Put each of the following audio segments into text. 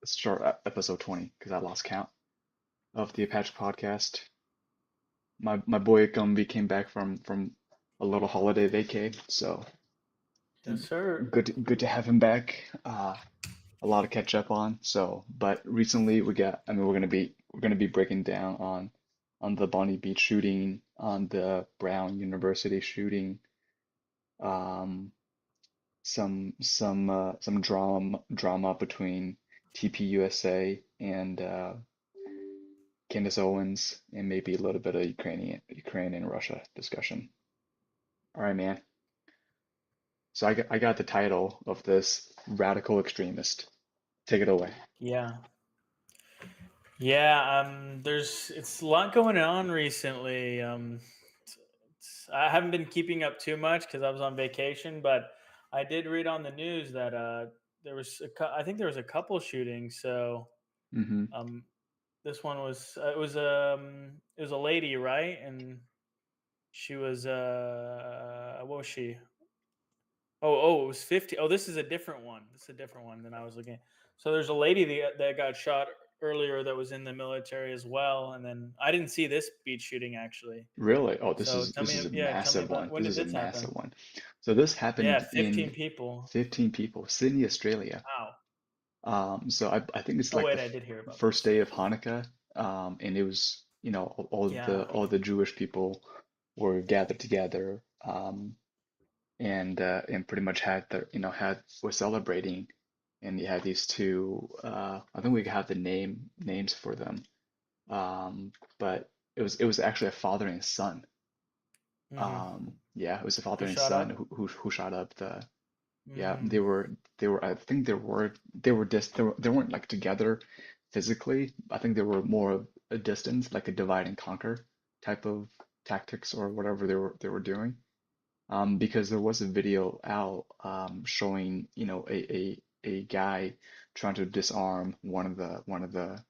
start at episode 20 because I lost count of the Apache podcast. My boy Gumby came back from a little holiday vacay, so Yes, sir. good to have him back. A lot to catch up on. So, but recently I mean, we're gonna be breaking down on the Bondi Beach shooting, on the Brown University shooting, um, some drama between TPUSA and Candace Owens, and maybe a little bit of Ukraine and Russia discussion. All right, man. So I got the title of this radical extremist. Take it away. Yeah. Yeah, there's it's a lot going on recently. I haven't been keeping up too much because I was on vacation, but I did read on the news that I think there was a couple shootings. So Mm-hmm. um, this one was it was a lady, right? And she was what was she? Oh, it was 50. Oh, this is a different one. This is a different one than I was looking at. So there's a lady that got shot earlier that was in the military as well. And then I didn't see this beach shooting actually. Really? Oh, this So is tell this is me, a yeah, tell me massive about one. when This did is a this massive happen? one. So this Yeah, happened 15 in people. 15 people, Sydney, Australia. Wow. So I think it's Oh like the wait, I did hear about first this. day of Hanukkah. And it was, Yeah. all the Jewish people were gathered together, and pretty much had the, were celebrating, and you had these two. I think we have the names for them. But it was actually a father and son. Mm-hmm. Yeah, it was a father Who and shot son up? who shot up the. Yeah, Mm. they were I think they weren't like together physically. I think they were more of a distance, like a divide and conquer type of tactics or whatever they were doing. Because there was a video out showing, a guy trying to disarm one of the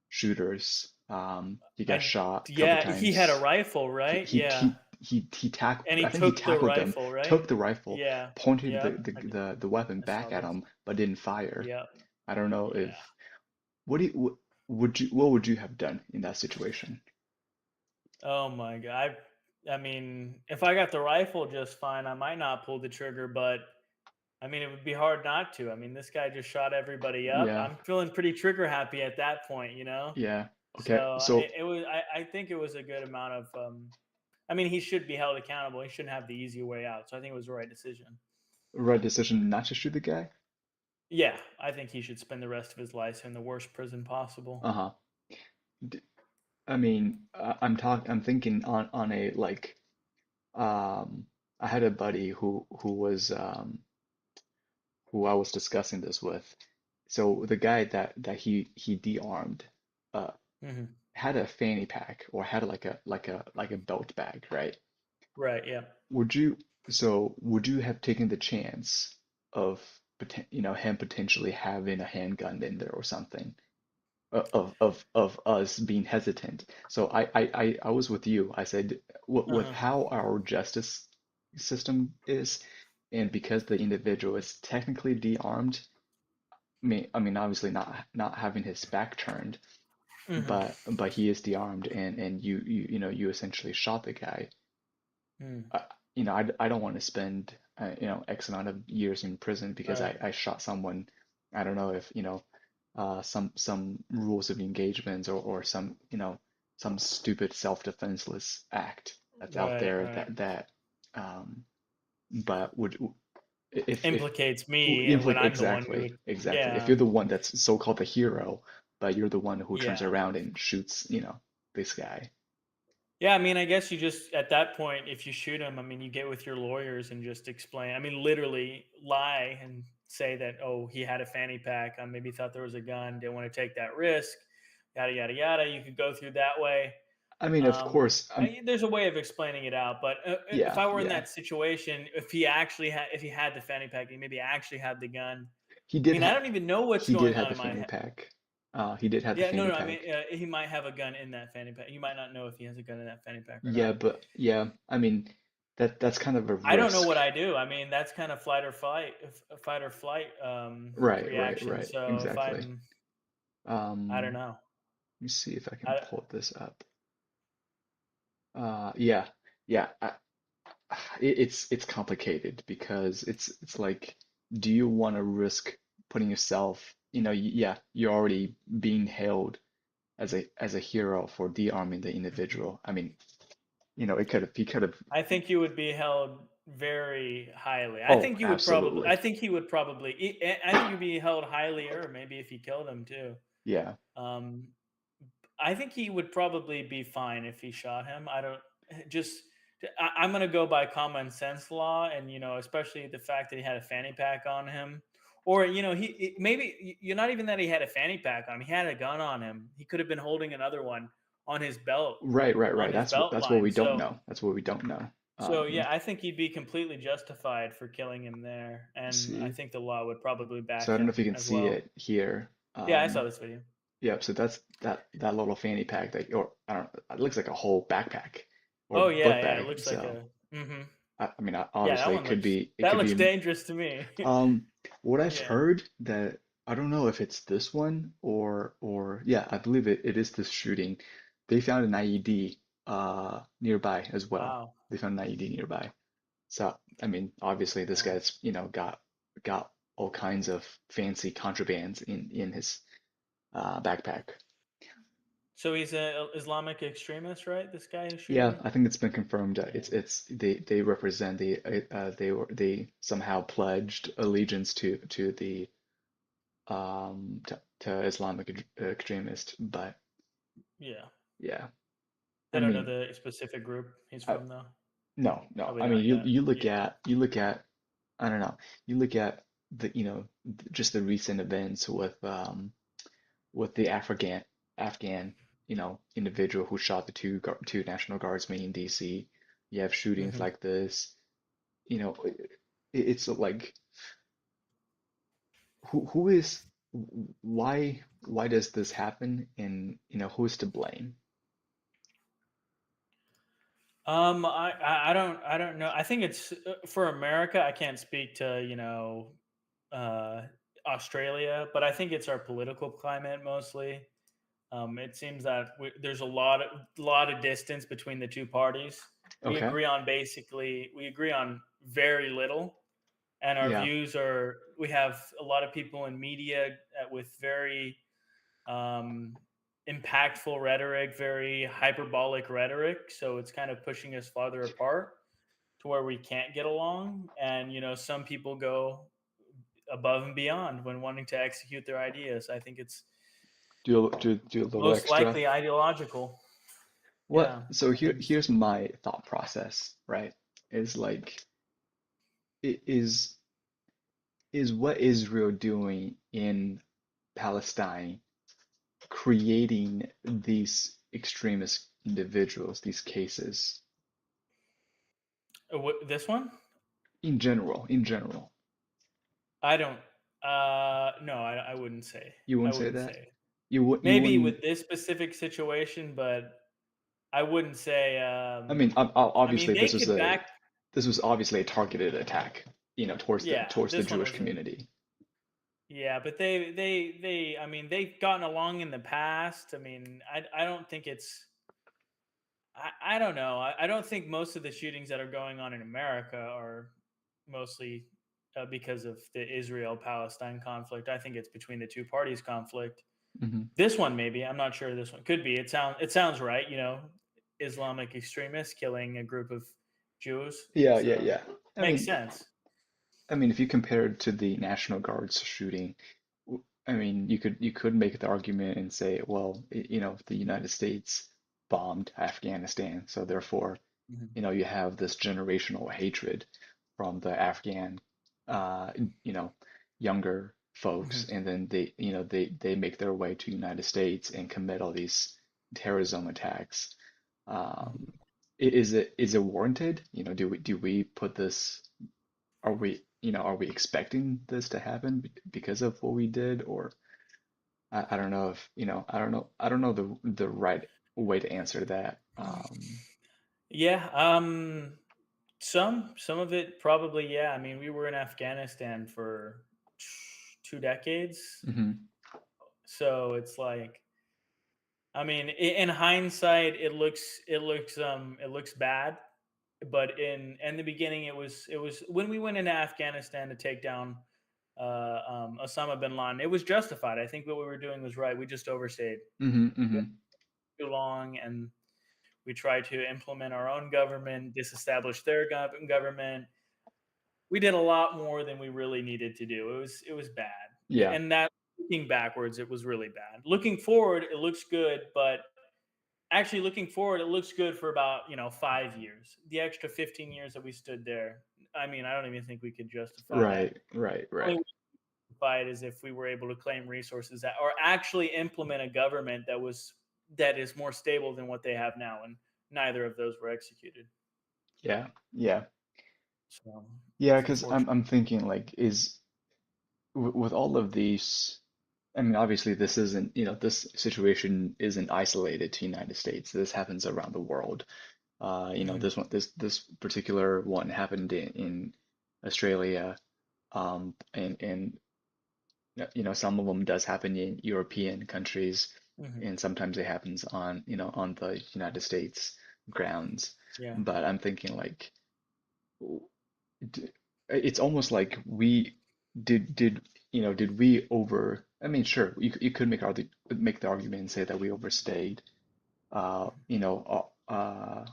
shooters. He got I shot a couple Yeah, he had a times. rifle, He right? he Yeah. he he tackled. And he I think he took the tackled them, rifle, right? took the rifle, Yeah. pointed Yep. the weapon I saw back at this. him, but didn't fire. Yep. I don't know if Yeah. what would you have done in that situation? Oh my god. I mean, if I got the rifle just fine, I might not pull the trigger, but I mean, it would be hard not to. I mean, this guy just shot everybody up. Yeah, I'm feeling pretty trigger happy at that point, yeah. Okay, So so it was. I think it was a good amount of. I mean, he should be held accountable. He shouldn't have the easy way out. So I think it was the right decision. right decision not to shoot the guy? Yeah, I think he should spend the rest of his life in the worst prison possible. Uh-huh. I mean, I'm thinking on a like I had a buddy who I was discussing this with. So the guy that he de-armed uh Hmm. had a fanny pack, or had like a belt bag, right? Right. Yeah. Would you would you have taken the chance of him potentially having a handgun in there or something? Of us being hesitant. So I was with you. I said, with Uh-huh. how our justice system is, and because the individual is technically de-armed, I mean obviously not having his back turned, Hmm. but he is de-armed, and you essentially shot the guy. Mm. I, I don't want to spend X amount of years in prison because Right. I shot someone. I don't know if some rules of engagement, or some stupid self-defenseless act that's out Right. there, Right. um but would if Implicates me, and when implicate I'm the one exactly, who. exactly, if Yeah. you're the one that's so-called the hero, but you're the one who turns Yeah. around and shoots this guy. Yeah, I mean, I guess you just at that point, if you shoot him, I mean, you get with your lawyers and just explain. I mean, literally lie and say that, oh, he had a fanny pack, maybe thought there was a gun, didn't want to take that risk, yada yada yada. You could go through that way. I mean, of course, There's a way of explaining it out, but if yeah, I were in yeah. that situation, if he had the fanny pack, he maybe actually had the gun. He I did mean, I have don't even know what's he did going have on the in my fanny head. pack. He did have the Yeah, no, fanny no. I mean, pack. he might have a gun in that fanny pack. You might not know if he has a gun in that fanny pack or Yeah, not. but yeah, I mean that's kind of a I don't know risk. what I do. I mean, that's kind of fight or flight Right, right, reaction. right. So if Exactly. I'm I don't Um, know. let me see if I can I, pull this up. Yeah, yeah. It's complicated because it's like, do you want to risk putting yourself, yeah, you're already being hailed as a hero for de-arming the Mhm. individual. I mean, it could have he could have. I think you would be held very highly. Oh, absolutely. I think he would probably. I think you'd be held highly, or maybe if you killed him too. Yeah. Um, I think he would probably be fine if he shot him. I don't just. I'm gonna go by common sense law, and especially the fact that he had a fanny pack on him, or maybe you're not even that he had a fanny pack on him. He had a gun on him. He could have been holding another one on his belt, Right, right, right. on his belt That's what line. we don't know. That's what we don't know. Yeah, I think he'd be completely justified for killing him there, Let's and I see. think the law would probably So back I don't know if you him can as see well. it here. Yeah, I saw this video. Yep, so that's that little fanny pack that, or I don't know, it looks like a whole backpack or Oh book yeah, yeah, it bag. looks like So a. Hmm. I mean, Yeah, obviously it that could looks be. dangerous to me. What I've Yeah. heard that I don't know if it's this one or yeah, I believe it is this shooting. They found an IED nearby as well. Wow. They found an IED nearby. So I mean, obviously this Wow. guy's, got all kinds of fancy contrabands in his backpack. So he's a Islamic extremist, right? This guy who's Yeah, shooting. I think it's been confirmed that Yeah. they represent they somehow pledged allegiance to Islamic extremist, but Yeah. yeah, I They don't know mean, the specific group he's uh, from, though. no, no, Probably I mean, not yet. Yeah. you look at, I don't know, you look at just the recent events with the Afghan individual who shot the two National Guardsmen in DC. You have shootings Hmm. like this. It's like, who is, why does this happen, and who's to blame? I don't know. I think it's for America. I can't speak to uh, Australia, but I think it's our political climate mostly. It seems that there's a lot of distance between the two parties. Okay. We agree on very little, and our Yeah. views are. We have a lot of people in media with very um, impactful rhetoric, very hyperbolic rhetoric. So it's kind of pushing us farther apart to where we can't get along. And some people go above and beyond when wanting to execute their ideas. I think it's Do a little most extra. likely ideological. What? Yeah, So I think it's. here's my thought process, right? Is like, i- is is what Israel doing in Palestine creating these extremist individuals, these cases This one. in general? I don't. No, I wouldn't say. You I wouldn't say wouldn't that? say. You Maybe wouldn't. with this specific situation, but I wouldn't say. I mean, I mean, obviously they could back. this was obviously a targeted attack, Yeah, towards the this one Jewish was a. community. Yeah, but they. I mean, they've gotten along in the past. I mean, I don't think it's. I don't know. I don't think most of the shootings that are going on in America are mostly because of the Israel Palestine conflict. I think it's between the two parties conflict. Hmm. This one maybe. I'm not sure this one could be. It sounds right, Islamic extremists killing a group of Jews. Yeah, yeah, So yeah. I makes mean, sense. if you compare it to the National Guard's shooting, I mean, you could make the argument and say, well, the United States bombed Afghanistan, so therefore, Mhm. you have this generational hatred from the Afghan, uh, you know, younger folks, Mhm. and then they make their way to United States and commit all these terrorism attacks. Mhm. Um, is it warranted? Do we put this? Are we expecting this to happen because of what we did, or I don't know if, I don't know the right way to answer that. Yeah, some of it probably, yeah. I mean, we were in Afghanistan for 2 decades. Mhm. So it's like, I mean, in hindsight, it looks bad, but in the beginning, it was when we went into Afghanistan to take down Osama bin Laden. It was justified. I think what we were doing was right. We just overstayed Hmm. Hmm. too long, and we tried to implement our own government, disestablish their government. We did a lot more than we really needed to do. It was bad, Yeah. and that looking backwards, it was really bad. Looking forward, it looks good, but actually looking forward, it looks good for about 5 years. The extra 15 years that we stood there, I mean, I don't even think we could justify that. Right. Right. Only Right. way we could justify it is if we were able to claim resources that, or actually implement a government that is more stable than what they have now, and neither of those were executed. Yeah. Yeah. So Yeah. it's Because unfortunate. I'm thinking like is with all of these. I mean, obviously, this isn't, this situation isn't isolated to United States. This happens around the world. Hmm. This particular one happened in Australia, and some of them does happen in European countries, Hmm. and sometimes it happens on the United States grounds. Yeah. But I'm thinking like, d- it's almost like we did we over. I mean, sure, you could make the argument and say that we overstayed, uh, you know, uh, uh,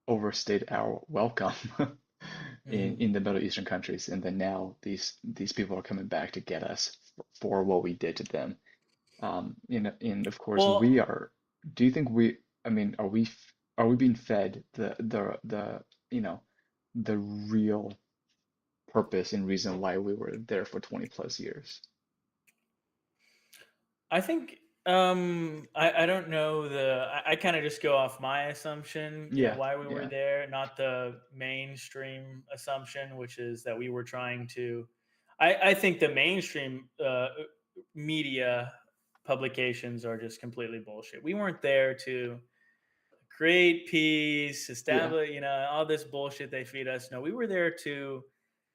overstayed our welcome Hmm. in the Middle Eastern countries, and then now these people are coming back to get us for what we did to them. And of course we Well, are. Do you think we? I mean, are we being fed the the real purpose and reason why we were there for 20 plus years? I think I don't know I kind of just go off my assumption, Yeah, why we were yeah. there, not the mainstream assumption, which is that we were trying to. I think the mainstream media publications are just completely bullshit. We weren't there to create peace, Yeah. establish, all this bullshit they feed us. No, we were there to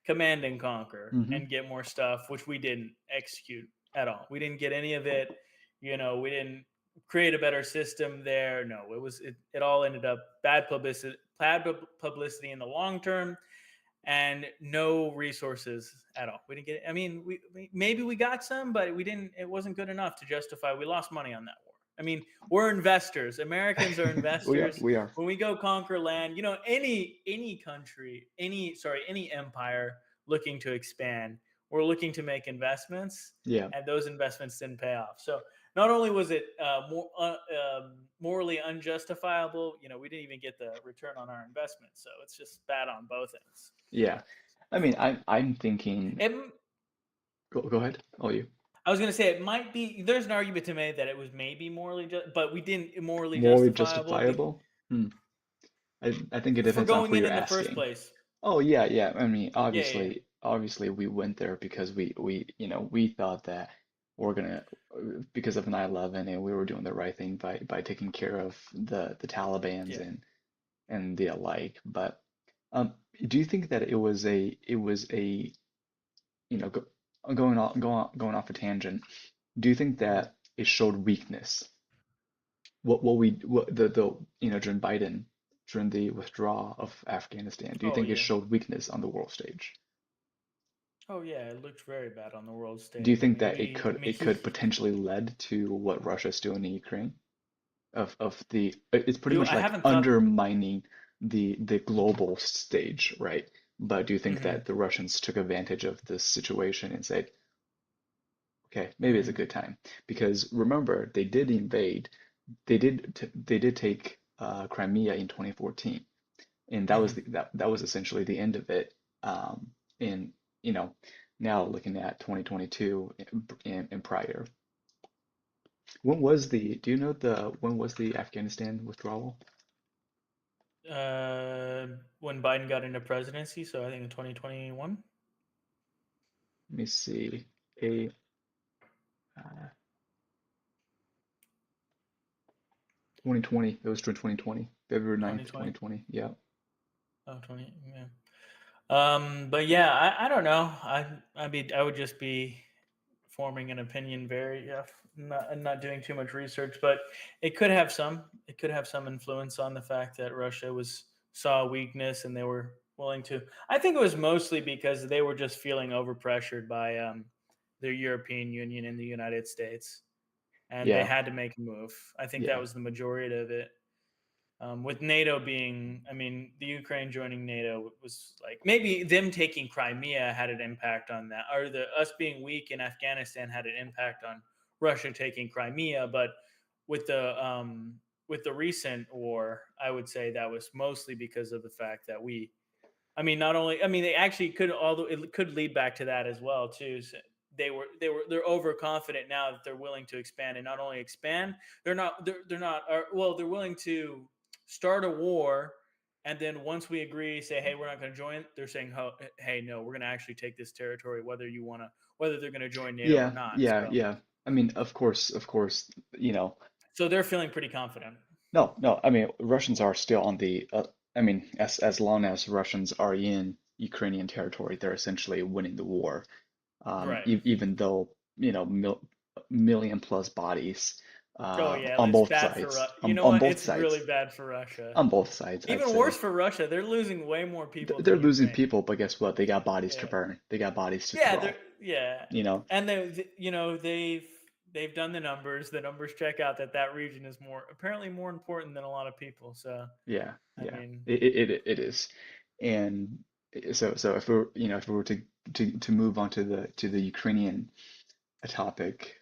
command and conquer Hmm. and get more stuff, which we didn't execute at all. We didn't get any of it. We didn't create a better system there. No, it all ended up bad publicity in the long term, and no resources at all. We didn't get. I mean, maybe we got some, but we didn't. It wasn't good enough to justify. We lost money on that war. I mean, we're investors. Americans are We are, investors. we are. When we go conquer land, any country, any empire looking to expand, we're looking to make investments, Yeah. and those investments didn't pay off. So not only was it morally unjustifiable, we didn't even get the return on our investment. So it's just bad on both ends. Yeah. I mean, I'm thinking, It, go ahead. Oh, you. I was going to say it might be. There's an argument to make that it was maybe morally, but we didn't morally Morally justifiable justifiable? Hmm. I think it for depends on going who you're in the first asking. place. Oh yeah, yeah. I mean, Yeah, yeah, obviously we went there because we thought that we're gonna because of 9/11 and we were doing the right thing by taking care of the Talibans yeah. and the alike. But do you think that it was a go, going off a tangent? Do you think Mhm. that it showed weakness? What the during Biden during the withdrawal of Afghanistan, do you Oh think it yeah. showed weakness on the world stage? Oh yeah. It looked very bad on the world Do you stage. I think mean, that I mean, it could potentially led to what Russia's doing in Ukraine? It's pretty much I like haven't thought. undermining the global stage, right? But do you think that Hmm. the Russians took advantage of this situation and said, okay, maybe it's a Hmm. good time? Because remember, they did invade, they did take Crimea in 2014, and that was Hmm. that was essentially the end of it. And you know, now looking at 2022 and prior, do you know when was the Afghanistan withdrawal? When Biden got into presidency, so I think in 2021. Let me see. A 2020. It was during 2020, February 9th, 2020. 2020. Yeah. Oh, 20. Yeah. But yeah, I don't know. I would just be forming an opinion very not doing too much research, but it could have some influence on the fact that Russia was saw weakness and they were willing to. I think it was mostly because they were just feeling overpressured by the European Union and the United States, and they Yeah, had to make a move. I think that yeah, was the majority of it. With NATO being, I mean, the Ukraine joining NATO was like maybe them taking Crimea had an impact on that, or the us being weak in Afghanistan had an impact on Russia taking Crimea. But with the um, with the recent war, I would say that was mostly because of the fact that we I mean, not only I mean, they actually could although it could lead back to that as well too. So they're overconfident now that they're willing to expand and not only expand, they're not well, they're willing to start a war and then once we agree say hey, we're not going to join, they're saying hey, no, we're going to actually take this territory whether they're going to join NATO or yeah, not. yeah, yeah. I mean, of course, you know, So they're feeling pretty confident. no, no. I mean, Russians are still on the. I mean, as long as Russians are in Ukrainian territory, they're essentially winning the war. Right. Even though, million plus bodies, Oh yeah, on it's both bad for sides, You know on what? both It's sides, really bad for Russia. on both sides, I'd Even worse say. for Russia. They're losing way more people than They're losing Ukraine. people, but guess what? They got bodies to Yeah. burn. They got bodies to Yeah, throw. they're yeah. You know? And they've done the numbers. The numbers check out that that region is more apparently more important than a lot of people. So, Yeah, I yeah. mean, It is. And so if we're, if we were to move on to the Ukrainian topic,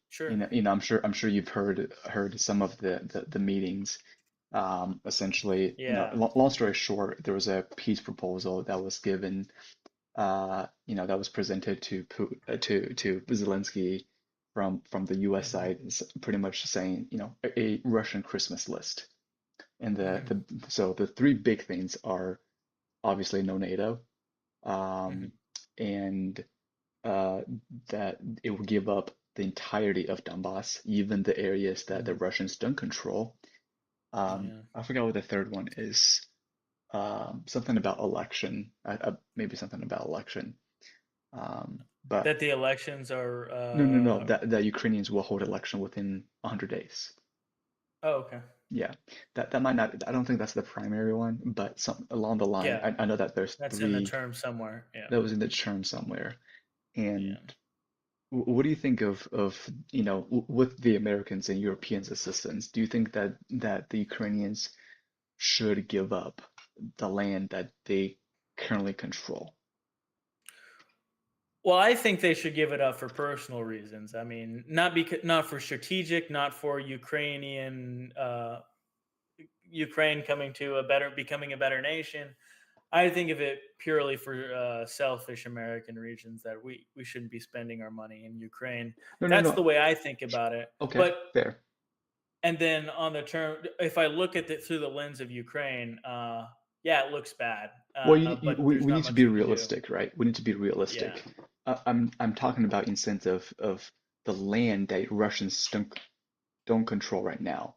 sure. I'm sure you've heard some of the meetings. Essentially, Yeah. long story short, there was a peace proposal that was given, that was presented to Zelensky from the U.S. Mhm. side, pretty much saying, a Russian Christmas list. And Mhm. the three big things are obviously no NATO, Mhm. um, and uh, that it will give up the entirety of Donbass, even the areas that the Mhm. Russians don't control. Yeah. I forgot what the third one is. Something about election. Maybe something about election. But That the elections are no, no, no. That Ukrainians will hold election within 100 days. oh, okay. Yeah, that might not. I don't think that's the primary one, but some along the line. Yeah. I know that there's That's in the three term somewhere. Yeah. that was in the term somewhere. And Yeah. what do you think of with the Americans and Europeans' assistance? Do you think that the Ukrainians should give up the land that they currently control? Well, I think they should give it up for personal reasons. I mean, not for strategic, not for Ukraine coming to becoming a better nation. I think of it purely for selfish American regions that we shouldn't be spending our money in Ukraine. No, no, That's the no. way I think about it. Okay, But fair. and then on the term, if I look at it through the lens of Ukraine, yeah, it looks bad, Well, but there's we not need to much be you can do. realistic, right? We need to be Yeah, realistic. I'm talking about in sense of the land that Russians don't control right now.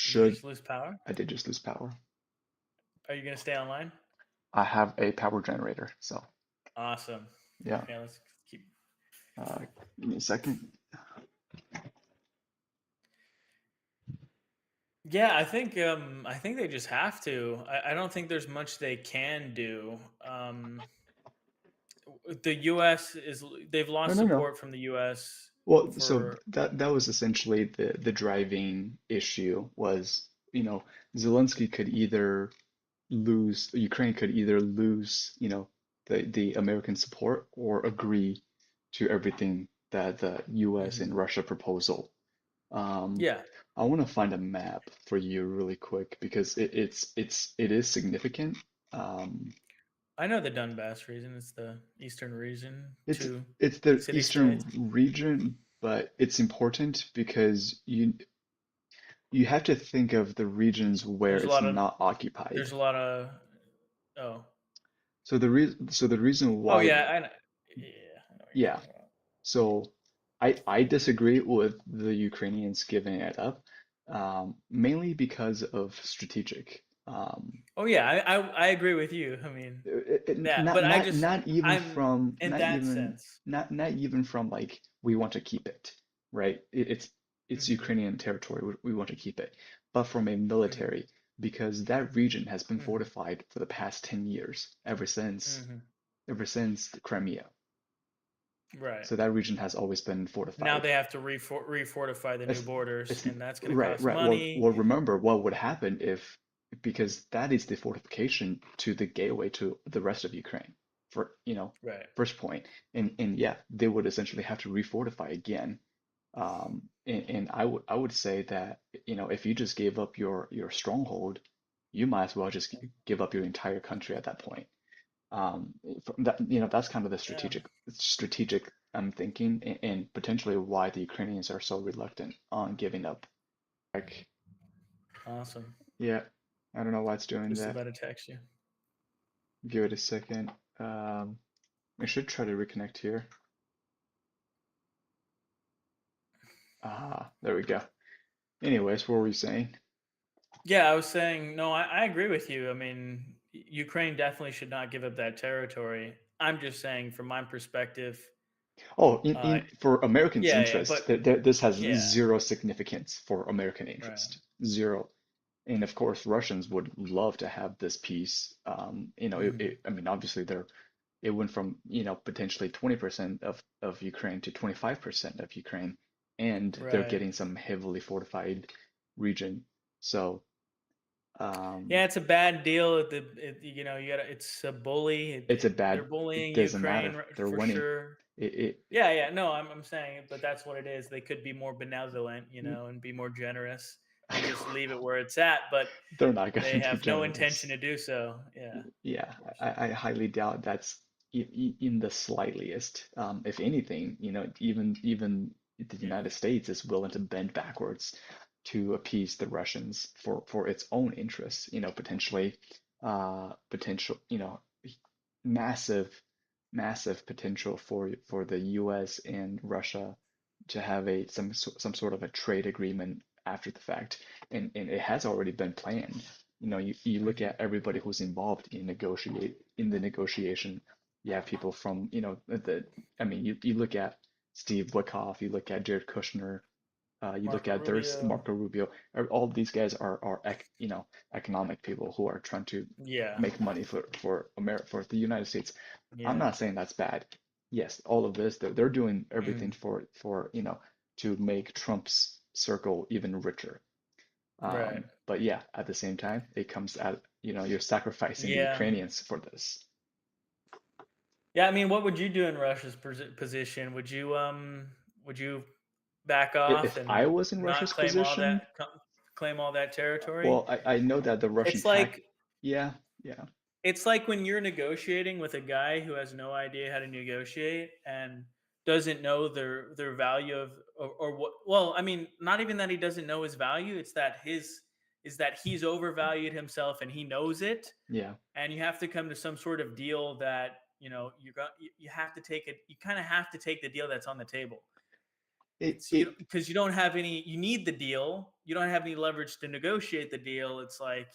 did you Should just lose power? I did just lose power? Are you going to stay online? I have a power generator, so Awesome. yeah. Okay, let's keep. Uh, Give me a second. Yeah, I think they just have to. I don't think there's much they can do. The U.S. is they've No, lost no, no. support from the U.S. Well, so for. that was essentially the driving issue was, Zelensky could either lose, Ukraine could either lose, the American support or agree to everything that the US Mhm. and Russia proposal. Um, Yeah, I want to find a map for you really quick because it is significant. Um, I know the Donbass region. It's the eastern region, it's two it's the city eastern states. region, but it's important because you have to think of the regions where There's a it's lot of not occupied. there's a lot of oh So the reason oh why, yeah yeah, I know what you're yeah. talking about. So I disagree with the Ukrainians giving it up, mainly because of strategic. Um, Oh yeah, I agree with you. I mean, that, not but I not just not even I'm from in that sense. not even from like we want to keep it, right? It's Hmm. Ukrainian territory. We want to keep it, but from a Hmm. military because that region has been Hmm. fortified for the past 10 years, Hmm. ever since the Crimea. Right. So that region has always been Now fortified. they have to refortify the new It's borders, it's and that's going to right, cost right. money. Remember what would happen if because that is the fortification to the gateway to the rest of Ukraine. For, Right. first point. And yeah, they would essentially have to refortify again. And I would say that, if you just gave up your stronghold, you might as well just give up your entire country at that point. That's kind of the Yeah. strategic thinking and potentially why the Ukrainians are so reluctant on giving up. Like, Awesome. yeah, I don't know why it's doing Just that. about to text you. Give it a second. I should try to reconnect here. Ah, there we go. Anyways, what were we saying? Yeah, I was saying, no, I agree with you. I mean, Ukraine definitely should not give up that territory. I'm just saying, from my perspective, Oh, uh, for Americans' yeah, interest, but this has yeah, zero significance for American right. interest. Zero. And of course, Russians would love to have this peace. Hmm. I mean, obviously, it went from, potentially 20% of Ukraine to 25% of Ukraine, and they're Right. getting some heavily fortified region. So, Yeah, um, it's a bad deal. You got to it's a bully. it's a They're it bullying doesn't matter. Ukraine They're for winning. sure. It Yeah, yeah. No, I'm saying, but that's what it is. They could be more benevolent, and be more generous and just leave it where it's at. But they're not going they to be have no intention generous. to do so. Yeah, Yeah, of course. I highly doubt that's in the slightest. If anything, even the Yeah. United States is willing to bend backwards to appease the Russians for its own interests. Potentially, potential, massive, massive potential for the U.S. and Russia to have some sort of a trade agreement after the fact, and it has already been planned. You look Hmm. at everybody who's involved in the negotiation. You have people from, I mean, you look at Steve Witkoff, you look at Jared Kushner, you look Marco at there's Rubio. Marco Rubio. All these guys are economic people who are trying to Yeah. make money for America, for the United States. I'm Yeah. not saying that's bad. Yes, all of this, they're doing everything Hmm. for to make Trump's circle even richer. Right. But yeah, at the same time, it comes at, you're sacrificing the Yeah. Ukrainians for this. Yeah. I mean, what would you do in Russia's position? Would you back off If I and was in not Russia's position, claim all that territory? well, I know that the Russian It's tax, like yeah, yeah, it's like when you're negotiating with a guy who has no idea how to negotiate and doesn't know their value or what. Well, I mean, not even that he doesn't know his value, it's that his is that he's overvalued himself and he knows it, yeah. and you have to come to some sort of deal that, you have to take it, you kind of have to take the deal that's on the table. It's you, It because you don't have any, you need the deal, you don't have any leverage to negotiate the deal. It's like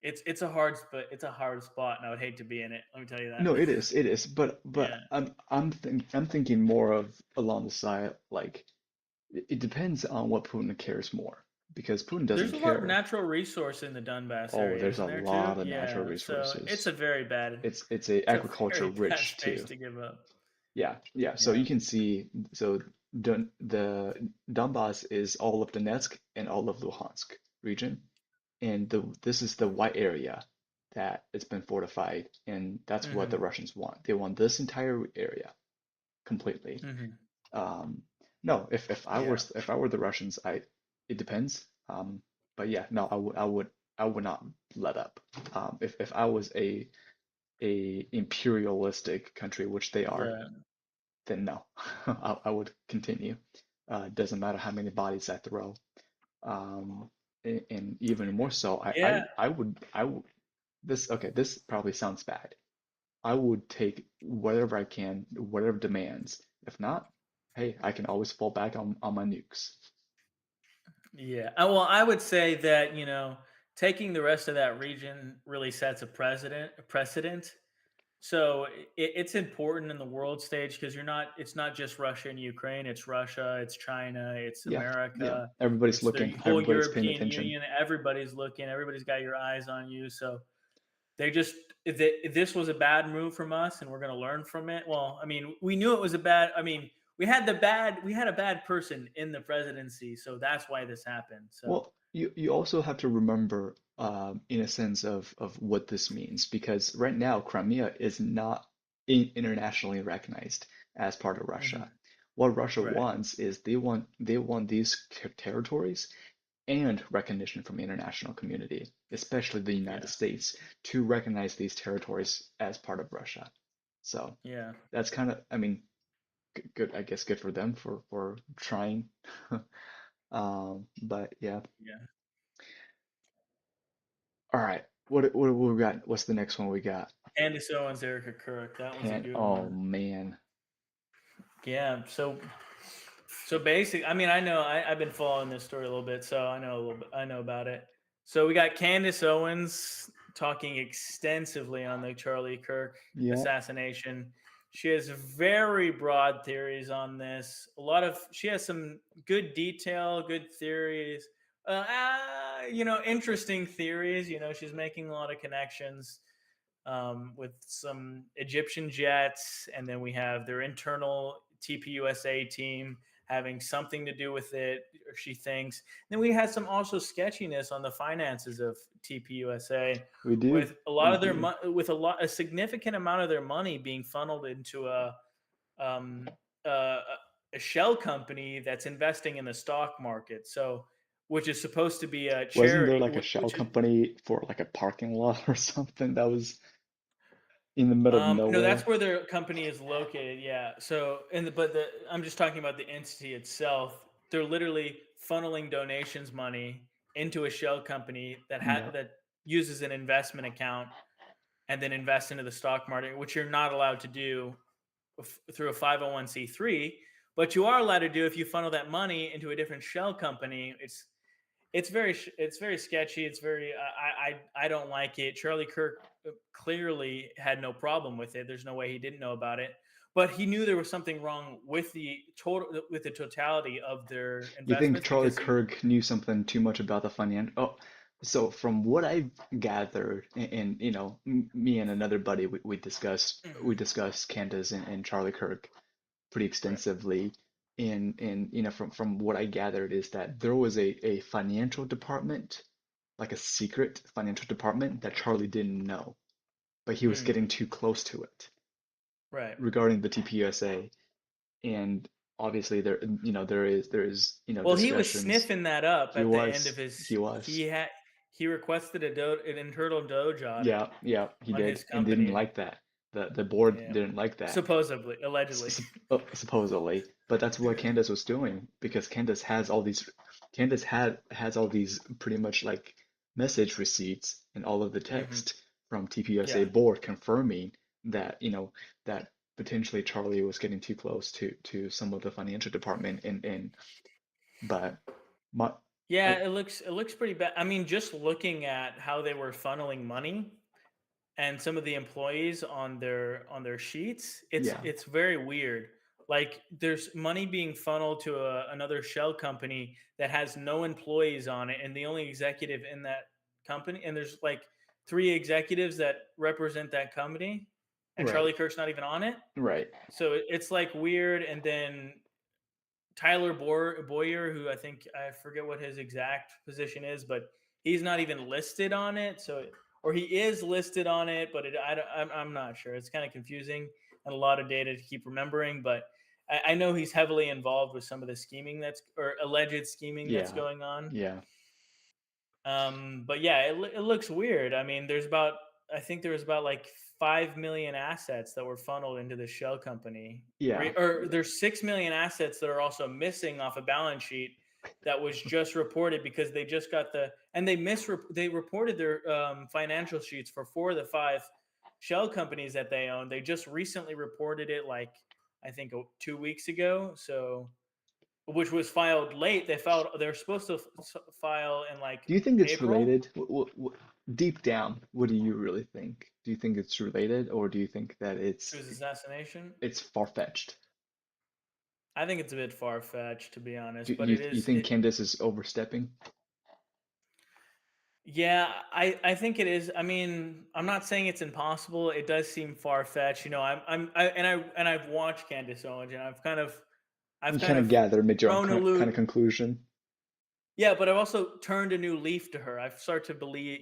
it's a hard spot, and I would hate to be in it. Let me tell you that. No, it is, but Yeah. I'm thinking more of along the side, like it depends on what Putin cares more, because Putin There's doesn't a lot of care. natural resource in the Donbass Oh, area, there's a isn't there too? lot of natural Yeah. So resources. It's a it's a agriculture very bad rich space too. to give up. Yeah, yeah. So Yeah. you can see, so the Donbass is all of Donetsk and all of Luhansk region, and this is the white area that it's been fortified, and that's what the Mhm. Russians want. They want this entire area completely. Mhm. Um, no, Yeah. if I were the Russians, it depends. But yeah, no, I would not let up. If I was a imperialistic country, which they are, Right. then no, I would continue. Doesn't matter how many bodies I throw. And even more so, Yeah. I would this okay, this probably sounds bad. I would take whatever I can, whatever demands. If not, hey, I can always fall back on my nukes. Yeah. Well, I would say that, taking the rest of that region really sets a precedent. So it's important in the world stage because you're not. It's not just Russia and Ukraine. It's Russia. It's China. It's Yeah, yeah. America. Everybody's It's the looking. whole Everybody's paying European attention. Union. Everybody's looking. Everybody's got your eyes on you. So they just if this was a bad move from us, and we're going to learn from it. Well, I mean, we knew it was a bad. I mean, we had a bad person in the presidency, so that's why this happened. So Well, you also have to remember, in a sense of what this means, because right now Crimea is not internationally recognized as part of Russia. mhm, What Russia right, wants is they want these territories and recognition from the international community, especially the United yeah, States, to recognize these territories as part of Russia. So yeah, that's kind of, I mean, good, I guess, good for them for trying. But yeah. yeah. All right. What we got? What's the next one we got? Candace Owens, Erica Kirk. That was a good Oh one. man. Yeah. So basic. I mean, I know I've been following this story a little bit, so I know a little bit. I know about it. So we got Candace Owens talking extensively on the Charlie Kirk Yeah. assassination. She has very broad theories on this. She has some good detail, good theories. Interesting theories. She's making a lot of connections with some Egyptian jets, and then we have their internal TPUSA team having something to do with it, or she thinks. Then we had some also sketchiness on the finances of TPUSA, We do. with a lot We of their do. a significant amount of their money being funneled into um, uh, a shell company that's investing in the stock market. So, which is supposed to be a Wasn't there charity, like a shell which is company for like a parking lot or something that was in the middle of No, that's nowhere? where their company is located. Yeah. So, I'm just talking about the entity itself. They're literally funneling donations money into a shell company Yeah. that uses an investment account and then invests into the stock market, which you're not allowed to do through a 501(c)(3, but you are allowed to do if you funnel that money into a different shell company. It's very sketchy. It's very I don't like it. Charlie Kirk clearly had no problem with it. There's no way he didn't know about it, but he knew there was something wrong with the totality of their You think investments Charlie because he. Kirk knew something too much about the financial? Oh, so from what I've gathered, and me and another buddy, we Mhm, discussed Candace and Charlie Kirk pretty right. extensively. And from what I gathered is that there was a financial department, like a secret financial department that Charlie didn't know, but he was Mm, getting too close to it right. regarding the TPUSA. And obviously there is Well, he was discussions. sniffing that up He at the end of was his. he was He requested an internal Doge audit Yeah, yeah, he on his did, and didn't company. like that. The board Yeah, didn't like that. supposedly, allegedly. Supposedly, but that's what Yeah. Candace was doing because Candace has all these pretty much like message receipts and all of the Hmm. text from TPUSA Yeah. board confirming that that potentially Charlie was getting too close to some of the financial department and but my Yeah, I it looks pretty bad. I mean, just looking at how they were funneling money and some of the employees on their sheets, yeah, it's very weird. Like there's money being funneled to another shell company that has no employees on it, and the only executive in that company, and there's like three executives that represent that company, and right, Charlie Kirk's not even on it. right. So it's like weird. And then Boyer, who I forget what his exact position is, but he's not even listed on it. So, or he is listed on it, but I'm not sure. It's kind of confusing and a lot of data to keep remembering. But I know he's heavily involved with some of the scheming or alleged scheming that's Yeah, going on. yeah, But yeah, it looks weird. I mean, I think there was about like 5 million assets that were funneled into the shell company, yeah, or yeah. there's 6 million assets that are also missing off a balance sheet that was just reported because they just got and they reported their financial sheets for four of the five shell companies that they own. They just recently reported it, like I think 2 weeks ago. So which was filed late. They were supposed to file in like Do you think it's April. related? Deep down, what do you really think? Do you think it's related, or do you think that To his assassination. it's far-fetched? I think it's a bit far fetched, to be Do honest, but you think Candace is overstepping? Yeah, I think it is. I mean, I'm not saying it's impossible. It does seem far fetched. You know, and I've watched Candace Owens, and I've You kind kind of of gather, made your own grown a kind little. of conclusion. Yeah, but I've also turned a new leaf to her. I've started to believe,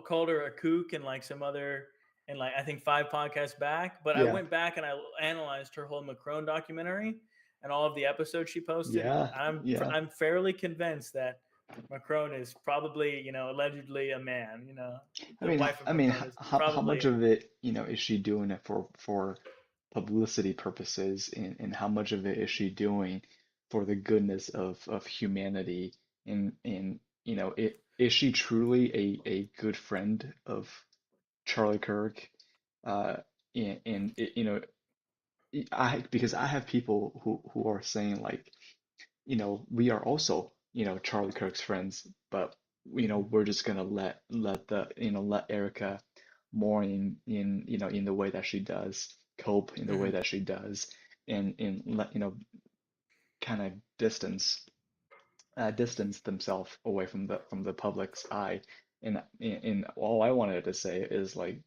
called her a kook and like some other, and like I think 5 podcasts back. But I Yeah, went back and I analyzed her whole Macron documentary and all of the episodes she posted. yeah, yeah. I'm fairly convinced that Macron is probably, allegedly a man. The wife of I mean, Macron is how much probably. of it, is she doing it for publicity purposes, and how much of it is she doing for the goodness of humanity? And is she truly a good friend of Charlie Kirk? Uh, and it, I because I have people who are saying like, we are also, Charlie Kirk's friends, but Mhm, we're just gonna let Erica mourn in the way that she does, cope in the way mhm, that she does, and let kind of distance themselves away from the public's eye. And all I wanted to say is like,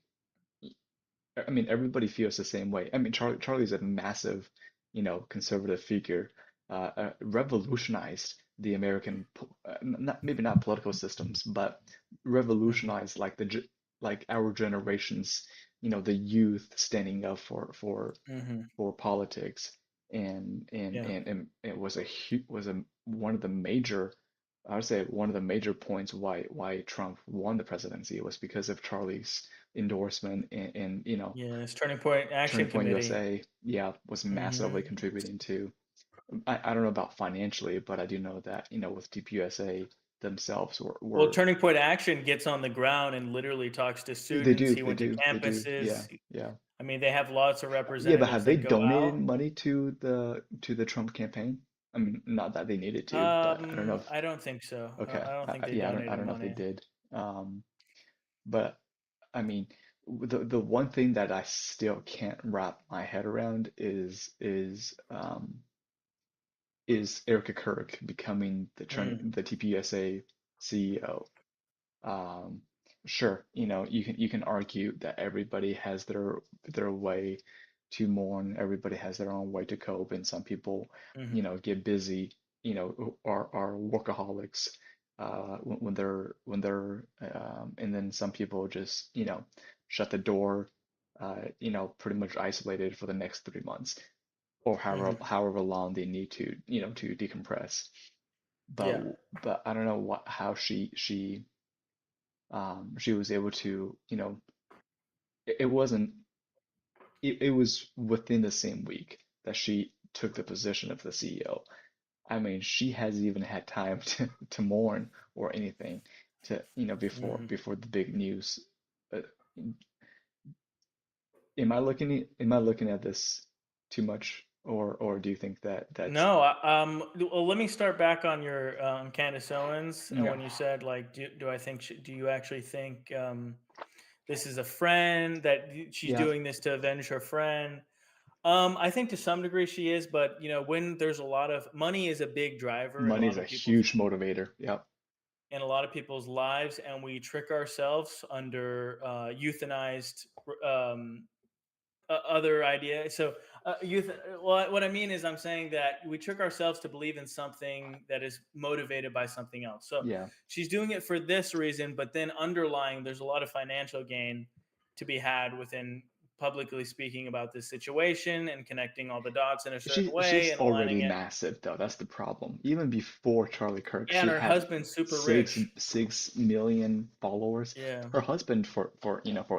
I mean, everybody feels the same way. I mean, Charlie's a massive, conservative figure, revolutionized the American, not maybe not political systems, but mhm, revolutionized like like our generations, the youth standing up mhm. for politics, Yeah, and it was one of the major, I would say one of the major points why Trump won the presidency was because of Charlie's endorsement, and yeah. It's Turning Point Turning Action Point Committee. USA, yeah, was massively Hmm. contributing to. I don't know about financially, but I do know that with TPUSA themselves Well, were Turning Point Action gets on the ground and literally talks to students. He went to they do, yeah, campuses. yeah. I mean, they have lots of Yeah, but have representatives they that go donated out. money to the Trump campaign? I mean, not that they needed to, but I don't know if, I don't think so. okay, I don't think they yeah, I donated don't know if they money. did. But I mean, the one thing that I still can't wrap my head around is Erica Kirk becoming Mm, the TPUSA CEO. Um, sure, you can argue that everybody has their way to mourn, everybody has their own way to cope, and some people, mhm, get busy, are workaholics, and then some people just, shut the door, pretty much isolated for the next 3 months, or mhm. however long they need to, to decompress. But Yeah. I don't know how she was able to, it wasn't, it was within the same week that she took the position of the CEO. I mean, she hasn't even had time to mourn or anything to, Mhm. before the big news. Uh, am I looking at this too much, or do you think that that's, No, well, let me start back on your Candace Owens, and yeah, when you said like, do you actually think this is a friend that she's yeah, doing this to avenge her friend? I think to some degree she is, but when there's a lot of money is a big driver money is a huge motivator. Yep. in a lot of people's lives, and we trick ourselves under euthanized um, other idea. So, well, what I mean is, I'm saying that we trick ourselves to believe in something that is motivated by something else. So, Yeah. she's doing it for this reason, but then underlying, there's a lot of financial gain to be had within publicly speaking about this situation and connecting all the dots in a certain way She's and already aligning it. massive though. That's the problem. Even before Charlie Kirk, Yeah, and she her had husband's super six rich. 6 million followers. Yeah, Her husband, for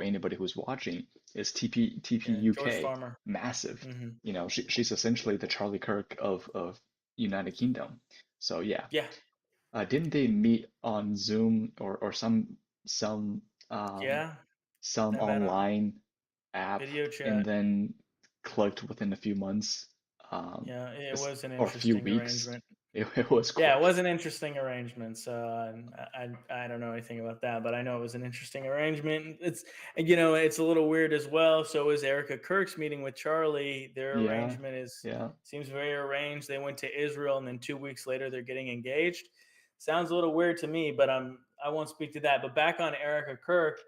anybody who's watching, is TP yeah, George UK, Farmer. massive. Hmm. She's essentially the Charlie Kirk of United Kingdom. So yeah, Yeah, didn't they meet on Zoom, or some um yeah, some they met on online app, video and chat. then clicked within a few months? um, Yeah, it was an or a few interesting weeks. arrangement. It was Yeah, it quick. was an interesting arrangement. So and I don't know anything about that, but I know it was an interesting arrangement. It's it's a little weird as well. So is Erica Kirk's meeting with Charlie. Their Yeah, arrangement is yeah. seems very arranged. They went to Israel and then 2 weeks later they're getting engaged. Sounds a little weird to me, but I won't speak to that. But back on Erica Kirk,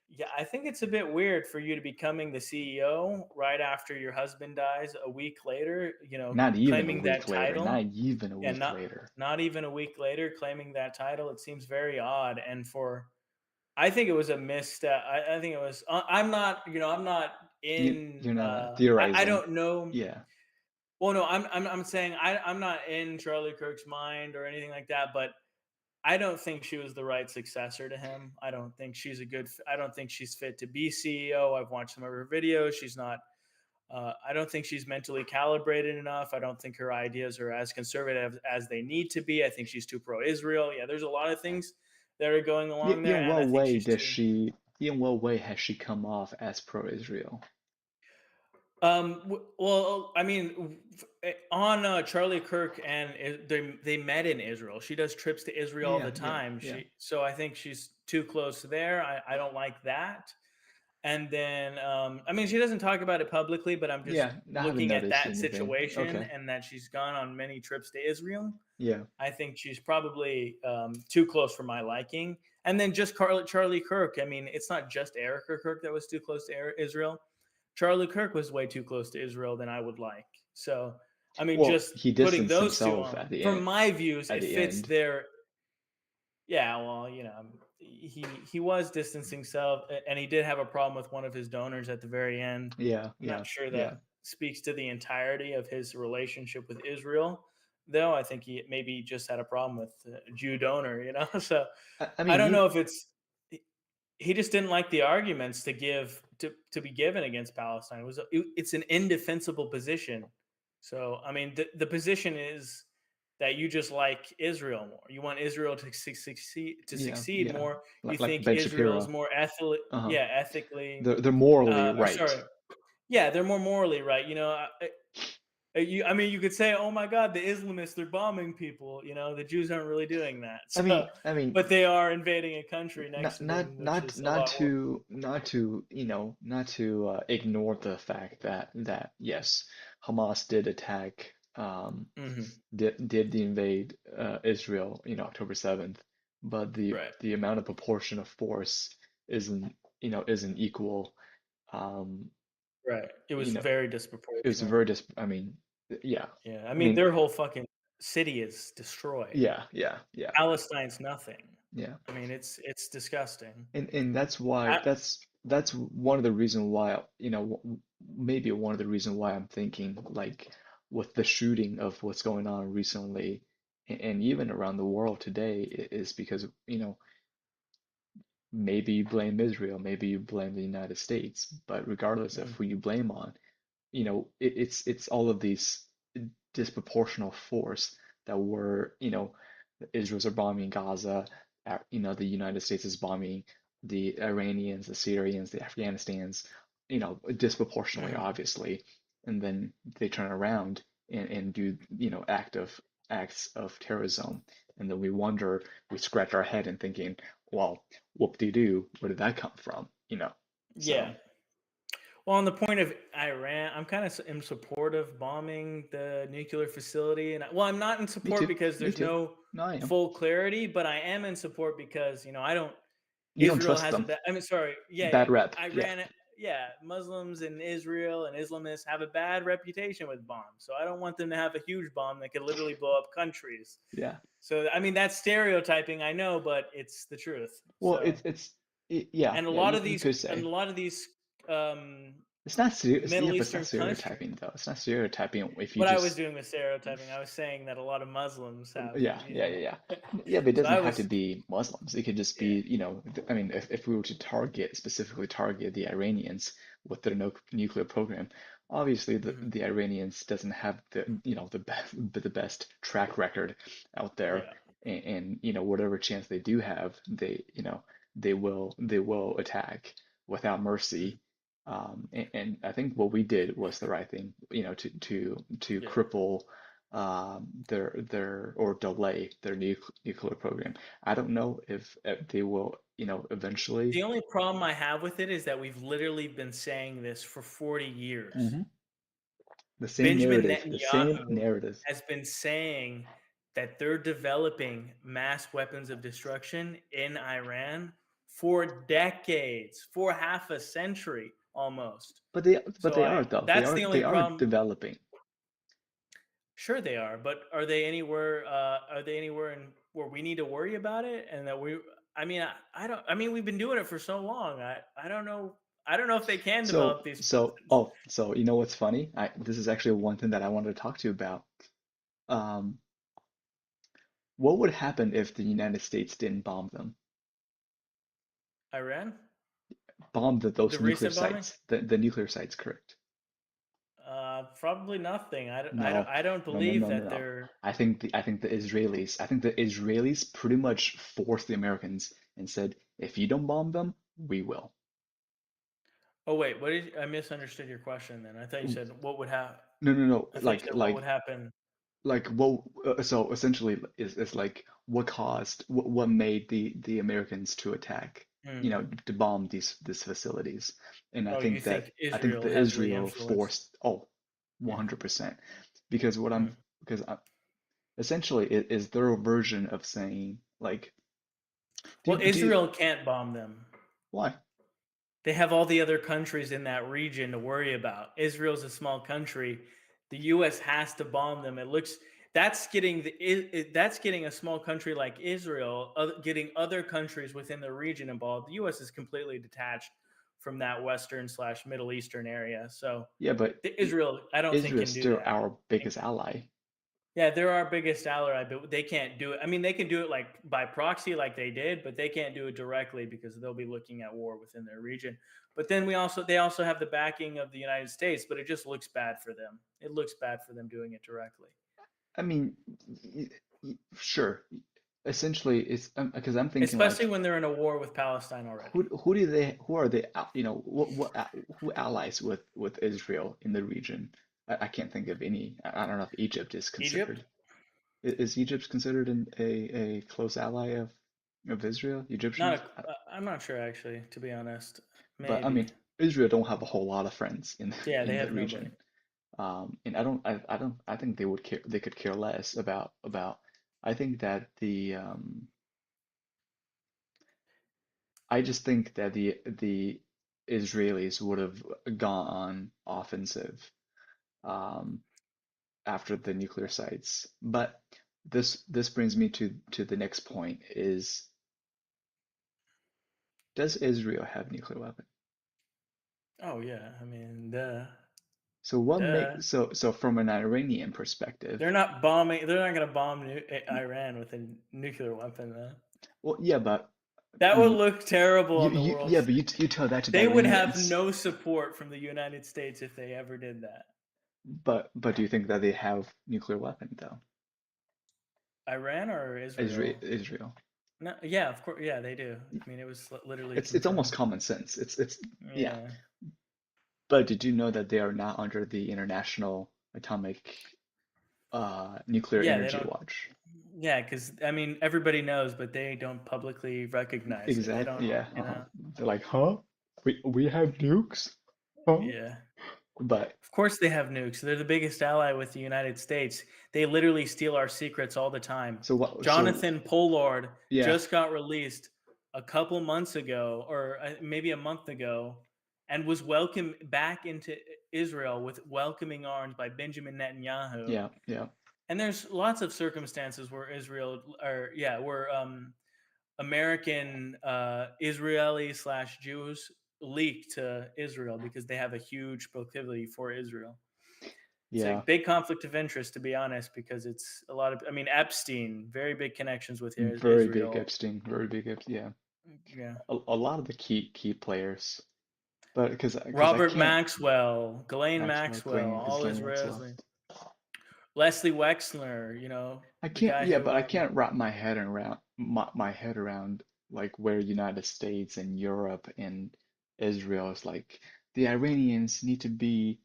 yeah, I think it's a bit weird for you to becoming the CEO right after your husband dies a week later, Not even a claiming week that later. Not title. even a Yeah, week later. not even a week later claiming that title. It seems very odd. And I think it was a misstep. I think it was. I'm not in. You're not I theorizing. don't know. Yeah, Well, no, I'm saying I'm not in Charlie Kirk's mind or anything like that. But I don't think she was the right successor to him. I don't think she's a good. I don't think she's fit to be CEO. I've watched some of her videos. She's not. I don't think she's mentally calibrated enough. I don't think her ideas are as conservative as they need to be. I think she's too pro-Israel. Yeah, there's a lot of things that are going along there, In and I what think way she's does too. she? In what way has she come off as pro-Israel? Well, I mean, on Charlie Kirk and they met in Israel. She does trips to Israel all the Yeah, yeah, time. yeah, So I think she's too close there. I don't like that. And then, I mean, she doesn't talk about it publicly, but I'm just yeah. I haven't looking at noticed that anything. situation Okay. and that she's gone on many trips to Israel. Yeah, I think she's probably too close for my liking. And then just Charlie Kirk. I mean, it's not just Erica Kirk that was too close to Israel. Charlie Kirk was way too close to Israel than I would like. So, I mean, well, just he putting distanced those two himself on, at the from end. my views, At it the fits end. their. Yeah, well, he was distancing himself, and he did have a problem with one of his donors at the very end. Yeah, I'm not yeah, sure that yeah. speaks to the entirety of his relationship with Israel, though. I think he maybe just had a problem with a Jew donor, So I I mean, don't you. know if he just didn't like the arguments to be given against Palestine. It's an indefensible position. So I mean, the position is that you just like Israel more. You want Israel to Yeah, succeed yeah. more. You Like think Ben Israel is Shapiro. more Uh-huh. ethically. They're morally Or right. sorry, yeah, they're more morally right. I mean, you could say, "Oh my God, the Islamists, they're bombing people." The Jews aren't really doing that. So, I mean, but they are invading a country next not to them, which is a not lot worse. to not to ignore the fact that yes, Hamas did attack Hmm. did invade Israel, October 7th, but Right, the amount of proportion of force isn't isn't equal. Um, right. It was you know, very it was disproportionate. very dis I mean, yeah. Yeah, I I mean, mean, their whole fucking city is destroyed. yeah, yeah, yeah, Palestine's nothing. yeah. I mean, it's disgusting. And that's why I, that's one of the reason why maybe one of the reason why I'm thinking like with the shooting of what's going on recently and even around the world today is because maybe you blame Israel, maybe you blame the United States, but regardless of mm, who you blame on, it's all of these disproportional force that were, the Israel's are bombing Gaza, the United States is bombing the Iranians, the Syrians, the Afghanistans, disproportionately, mhm. obviously, and then they turn around and do, acts of terrorism, and then we scratch our head and thinking, well, whoop-de-doo, where did that come from? So Yeah. Well, on the point of Iran, I'm kind of in support of bombing the nuclear facility, and well, I'm not in me support too, because me there's too. no No, I am. full clarity, but I am in support because I don't. You don't Israel trust has a them. bad. I mean, sorry, Bad rep. Yeah. Iran. Yeah, Muslims in Israel and Islamists have a bad reputation with bombs, so I don't want them to have a huge bomb that could literally blow up countries. Yeah. So I mean, that's stereotyping, I know, but it's the truth. Well, So yeah, and a yeah, lot of you these could and a say. lot of these Yeah, Middle but it's not Eastern countries. stereotyping though. It's not stereotyping if you What I was just doing with stereotyping, I was saying that a lot of Muslims have, yeah, yeah, yeah, yeah. Yeah, but it so doesn't I have to was, be Muslims. It could just yeah. be, I mean, if we were to specifically target the Iranians with their no nuclear program, obviously Hmm. the Iranians doesn't have the best track record out there, Yeah. and whatever chance they do have, they will attack without Mhm. mercy. And I think what we did was the right thing, to Yeah. cripple their or delay their nuclear program. I don't know if they will, eventually. The only problem I have with it is that we've literally been saying this for 40 years. Mhm. The same Benjamin narrative, the same Netanyahu narrative. has been saying that they're developing mass weapons of destruction in Iran for decades, for half a century almost. But So they are though. that's the They only are problem. developing. Sure they are, but are they anywhere in where we need to worry about it and that I don't I mean we've been doing it for so long. I don't know if they can develop these weapons. So you know what's funny? This is actually one thing that I wanted to talk to you about. Um, what would happen if the United States didn't bomb them? Iran? Bomb The those nuclear recent bombing? sites, the nuclear sites, correct? Probably nothing. No, I don't no, no, believe no, no, that no. they're. I think the Israelis pretty much forced the Americans and said, if you don't bomb them, we will. Oh wait, what did I misunderstood your question? Then I thought you said what would happen. No, no, no. I thought you said what would happen. Well, so essentially is like what made the Americans to attack, Hmm. to bomb these facilities. And Oh, you think I think Israel the heavily Israel influenced? forced, oh, Hmm. 100%. Because what Hmm. I'm because essentially it is their version of saying, like, Well, do you, Israel can't bomb them. why? They have all the other countries in that region to worry about. Israel's a small country. The U.S. has to bomb them. It looks that's getting a small country like Israel, getting other countries within the region involved. The U.S. is completely detached from that Western slash Middle Eastern area. So Yeah, but Israel, I don't think Israel is can do still that. our biggest ally. Yeah, they're our biggest ally, but they can't do it. I mean, they can do it like by proxy, like they did, but they can't do it directly because they'll be looking at war within their region. But then they also have the backing of the United States, but it just looks bad for them. It looks bad for them doing it directly, I mean, sure. Essentially, it's because I'm thinking especially like, when they're in a war with Palestine already. who are they, who allies with Israel in the region? I can't think of any. I don't know if Egypt is Egypt, considered. Is Egypt considered a close ally of Israel? not Egyptians? a. I'm not sure actually, to be honest. But I Maybe. mean, Israel don't have a whole lot of friends in Yeah, they in the have nobody. region. And I think they could care less about. I think that I just think that the Israelis would have gone on offensive um, after the nuclear sites. But this brings me to the next point is, does Israel have nuclear weapon? Oh yeah, I mean, So what duh. makes so from an Iranian perspective, They're not bombing. They're not going to bomb Iran with a nuclear weapon, though. well, yeah, but That would you look terrible on the world yeah, but stage. you tell that to the They would have Iranians. no support from the United States if they ever did that. But do you think that they have nuclear weapon though? Iran or Israel? Israel. No, yeah, of course, yeah, they do. I mean, it was literally It's almost confirmed. common sense. It's yeah. Yeah, But did you know that they are not under the International Atomic Nuclear yeah, they Energy don't. Watch? Yeah, because I mean, everybody knows, but they don't publicly recognize it. They Exactly. don't, Yeah. you know. They're like, huh? We have nukes? Huh? Yeah. But Of course they have nukes. They're the biggest ally with the United States. They literally steal our secrets all the time. so what? So Jonathan Pollard yeah, just got released a couple months ago, or maybe a month ago, and was welcomed back into Israel with welcoming arms by Benjamin Netanyahu. yeah, yeah. And there's lots of circumstances where where American Israeli slash Jews leak to Israel because they have a huge proclivity for Israel. It's a Yeah. big conflict of interest, to be honest, because it's a lot of. I mean, Epstein, very big connections with Very big Israel. Epstein. Very big Epstein. Yeah. Yeah, A lot of the key players. But because I Robert can't. Maxwell, Ghislaine Maxwell, Maxwell, Glenn, all Ghislaine Maxwell. Israelis. Leslie Wexner, I the can't, guy yeah, who but I can't wrap my head around like where United States and Europe and Israel is like the Iranians need to be,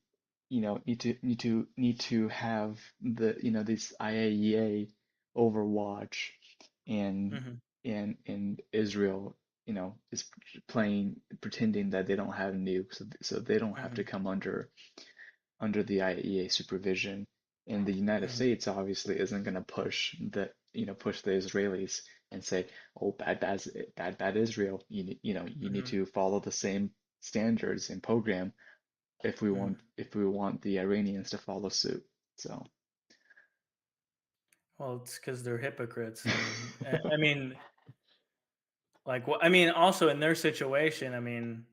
need to have the, this IAEA overwatch, and Hmm. Israel, is playing pretending that they don't have nukes, so they don't have to Hmm. come under the IAEA supervision. And the United Hmm. States obviously isn't going to push the Israelis and say, "Oh, bad Israel. You need Hmm. to follow the same standards and program Hmm. if we want the Iranians to follow suit." So, Well, it's because they're hypocrites, and I mean, like, I mean, also in their situation, I mean,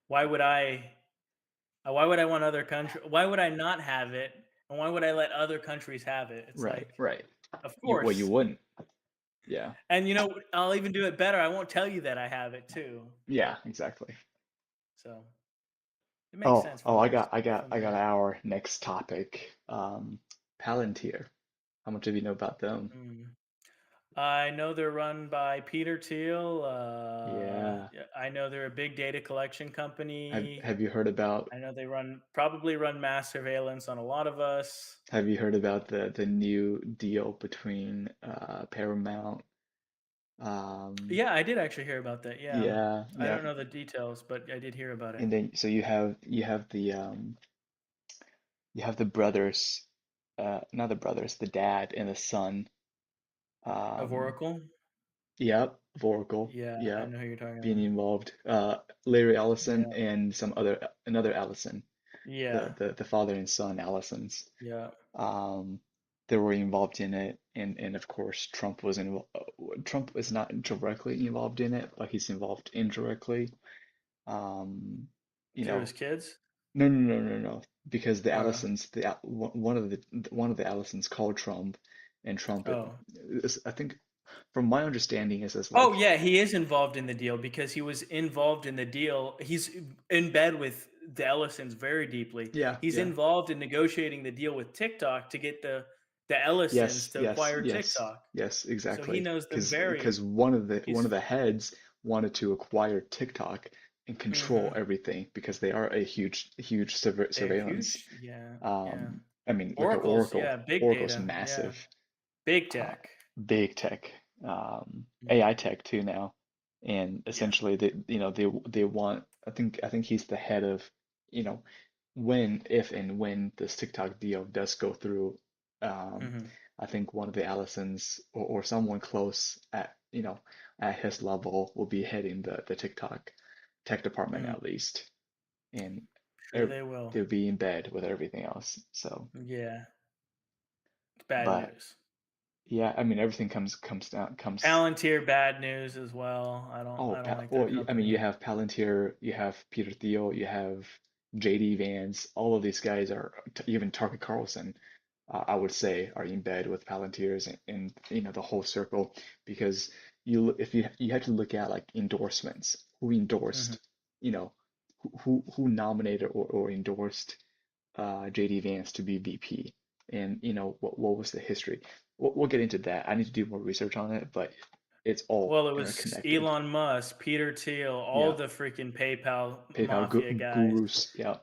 why would I? Why would I want other country? Why would I not have it? And why would I let other countries have it? It's right, like, right. of You course. wouldn't. Yeah, And I'll even do it better. I won't tell you that I have it too. yeah, exactly. So it makes Oh, sense oh, from I got there. our next topic. Palantir. How much do you know about them? Mm. I know they're run by Peter Thiel. Yeah. Yeah, I know they're a big data collection company. Have you heard about I know they probably run mass surveillance on a lot of us. the new deal between Paramount? Um, Yeah, I did actually hear about that. Yeah. yeah, I yeah. don't know the details, but I did hear about it. And then so you have the brothers, not the brothers, the dad and the son. Of Um, Oracle? yep, Vorkle, Yeah, I yep, know who you're talking being about. involved. Larry Ellison Yeah. and another Ellison, Yeah. the father and son Ellisons. Yeah. um, that were involved in it, and of course Trump is not directly involved in it, but he's involved indirectly. Um, you Through know, his kids? no, because the Uh, Allisons, one of the Allisons called Trump, and Trump, oh. I think, from my understanding, is as Oh, like, yeah, he is involved in the deal because he was involved in the deal. He's in bed with the Ellisons very deeply. yeah, He's yeah, involved in negotiating the deal with TikTok to get the Ellisons yes, to yes, acquire yes, TikTok. yes, So he exactly. knows them Because very one of he's the heads wanted to acquire TikTok and control Mhm. everything because they are a huge They have surveillance. huge yeah, yeah. I mean, look at Oracle's Oracle. yeah, big Oracle's data, yeah. massive. Big uh, tech. Big tech, Mhm. AI tech too now, and Yeah. essentially they want. I think he's the head of, you know, when if and when this TikTok deal does go through. Um, Mhm. I think one of the Allisons or someone close at at his level will be heading the TikTok tech department Mm. at least, and Sure they will. they'll be in bed with everything else. So, Yeah. It's bad but news. yeah, I mean everything comes down comes. Palantir, bad news as well. Oh, I don't like their well, I mean, you company. have Palantir, you have Peter Thiel, you have JD Vance. All of these guys are, even Tucker Carlson, I would say, are in bed with Palantirs, and the whole circle, because if you have to look at like endorsements, who Mhm. endorsed, you know, who nominated or endorsed JD Vance to be VP, and what was the history. We'll get into that. I need to do more research on it, but it's all Well, it was interconnected. Elon Musk, Peter Thiel, all Yeah, the freaking PayPal PayPal mafia guys. gurus. Yeah,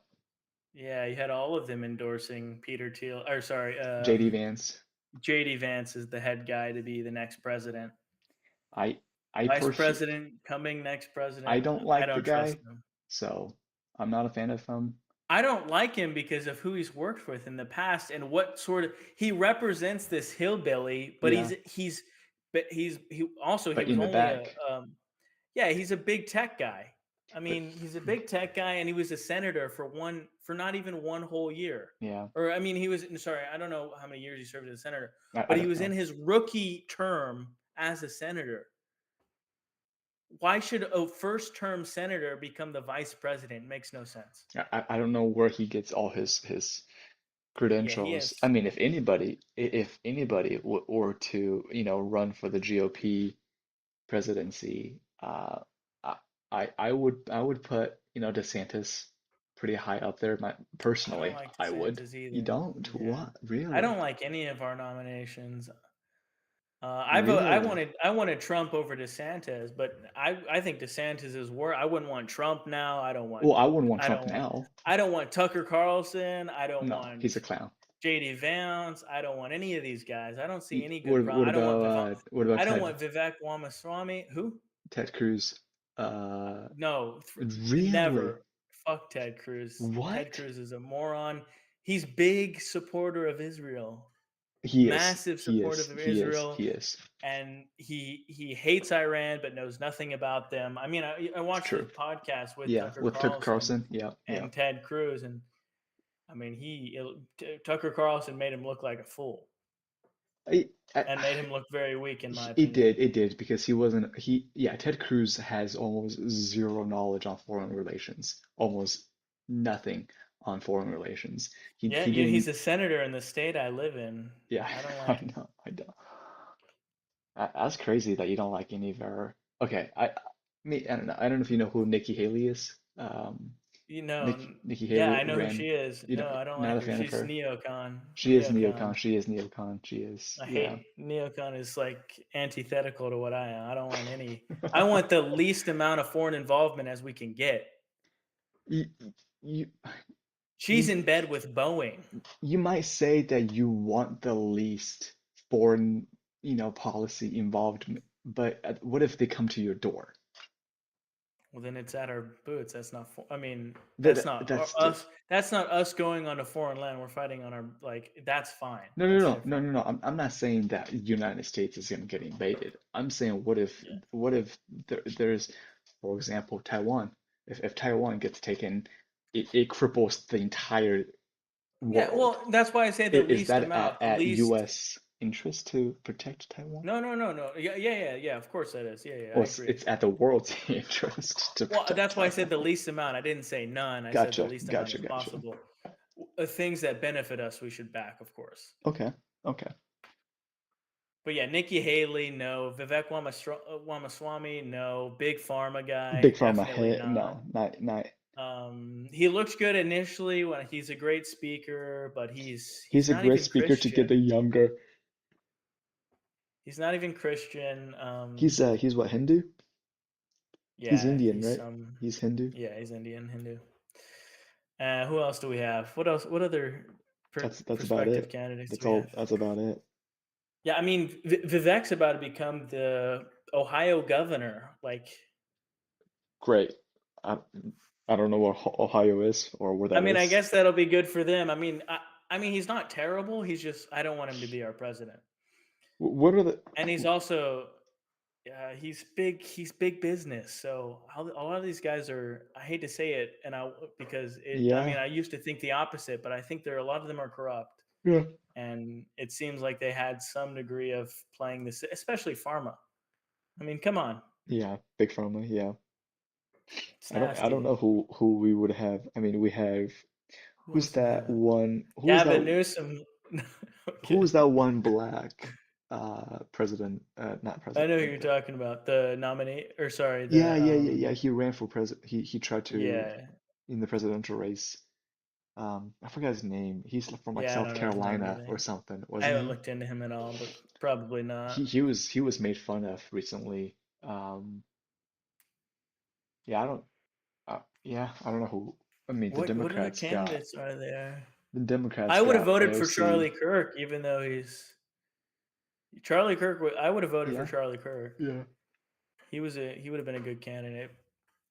Yeah, you had all of them endorsing Peter Thiel, or sorry, JD Vance. JD Vance is the head guy to be the next president. I I Vice personally president, coming next I president. don't I like the don't trust guy, him. so I'm not a fan of him. I don't like him because of who he's worked with in the past and what sort of he represents this hillbilly, but Yeah, he but was in the only back, yeah, he's a big tech guy. I but mean, he's a big tech guy and he was a senator for not even one whole year. yeah, Or I mean, he was sorry, I don't know how many years he served as a senator, I but he don't was in know. his rookie term as a senator. Why should a first term senator become the vice president? Makes no sense. I don't know where he gets all his Yeah, he credentials. I has mean, if anybody were to, run for the GOP presidency, I I would put, DeSantis pretty high up there. I don't Personally, like I would. DeSantis You either. don't? Yeah. What? I Really? don't like any of our nominations. Really? I wanted Trump over DeSantis, but I think DeSantis is worse. I wouldn't want Trump now. Well, I wouldn't want I Trump don't want now. I don't want Tucker Carlson. I don't No, he's a want clown. JD Vance. I don't want any of these guys. I don't see Y- any good What problem. what about I don't want Vivek Ramaswamy. Who? Ted Cruz? Uh, No, really? never. Fuck Ted Cruz. Ted What? Cruz is a moron. He's big supporter of Israel. He is. Massive He supporter is. of He is. Israel, He is. and he hates Iran but knows nothing about them. I mean, I It's watched his true. podcast with Yeah, Tucker with Tucker Carlson Carlson. Yeah, yeah. and Ted Cruz, and I mean, Tucker Carlson made him look like a fool I, I, and made him look very weak, in my it did. opinion. It did because he wasn't. Yeah. Ted Cruz has almost zero knowledge on foreign relations. Almost nothing on foreign relations. Yeah, He he's didn't. a senator in the state I live in. Yeah, I don't I like him. know. I know. That's crazy that you don't like any of our. Okay, I don't know. I don't know if you know who Nikki Haley is. Nikki Yeah, Haley I know who ran. she is. You know, No, I don't not like a her. fan of She's her. neocon. She is neocon. Neocon. She is neocon. She is. I Yeah. hate neocon is like antithetical to what I am. I don't want any. I want the least amount of foreign involvement as we can get. You, you, She's you, in bed with Boeing. you might say that you want the least foreign, policy involved, but what if they come to your door? Well, then it's at our boots. That's not. I mean, That's us. That's not us going on a foreign land. We're fighting on our like. That's fine. no, no, That's no, no, different. no, no. I'm not saying that the United States is going to get invaded. I'm saying Yeah. what if there's, for example, Taiwan. If Taiwan gets taken, it cripples the entire Yeah. world. Well, that's why I say the Is least that amount. The at least. U.S. interest to protect Taiwan? No. No. No. No. Yeah. Yeah. Yeah. Yeah. Of course that is. Yeah. Yeah. Or I agree. it's at the world's interest to Well, protect that's why I said Taiwan? the least amount. I didn't say none. I said the Gotcha, least amount gotcha, as gotcha. possible. Things that benefit us, we should back, of course. Okay, okay. But yeah, Nikki Haley, no. Ramaswamy, no. Big Pharma guy, Big pharma definitely head? not. No, not. He looks good initially when he's a great speaker, but he's He's a not great even speaker to get the Christian. younger. He's not even Christian. He's what, Hindu? He's Yeah, Indian, right? He's Hindu. yeah, he's Indian Hindu. Who else do we have? What else? What other That's about prospective it. candidates do That's we all. have? That's about it. Yeah, I mean, Vivek's about to become the Ohio governor. Like, Great. I I don't know where Ohio is or where I that mean, I is. guess that'll be good for them. I mean, he's not terrible. He's just I don't want him to be our president. What are the? And he's also he's big. He's big business. So a lot of these guys are. I hate to say it, because it. I mean, Yeah, I used to think the opposite, but I think a lot of them are corrupt, yeah, and it seems like they had some degree of playing this, especially pharma. I mean, come on, yeah. Big pharma. Yeah. it's I don't nasty. know who we would have. I mean, we have Who who's else do we that have? one? Gavin Newsom. Who Okay. was that one black president? Not I know who president. you're talking about. The nominee, or sorry, Yeah, the yeah, yeah, yeah. He ran for president. He tried to yeah, in the presidential race. I forgot his name. He's from like yeah. I South don't know his name Carolina either. or something, I wasn't haven't he? looked into him at all, but probably not. He was made fun of recently. Yeah, I don't. Yeah, I don't know who. I mean, What other candidates are there? The Democrats I would have got voted for Charlie AOC. Kirk, even though he's Charlie Kirk. I would have voted for Yeah, Charlie Kirk. yeah. He would have been a good candidate.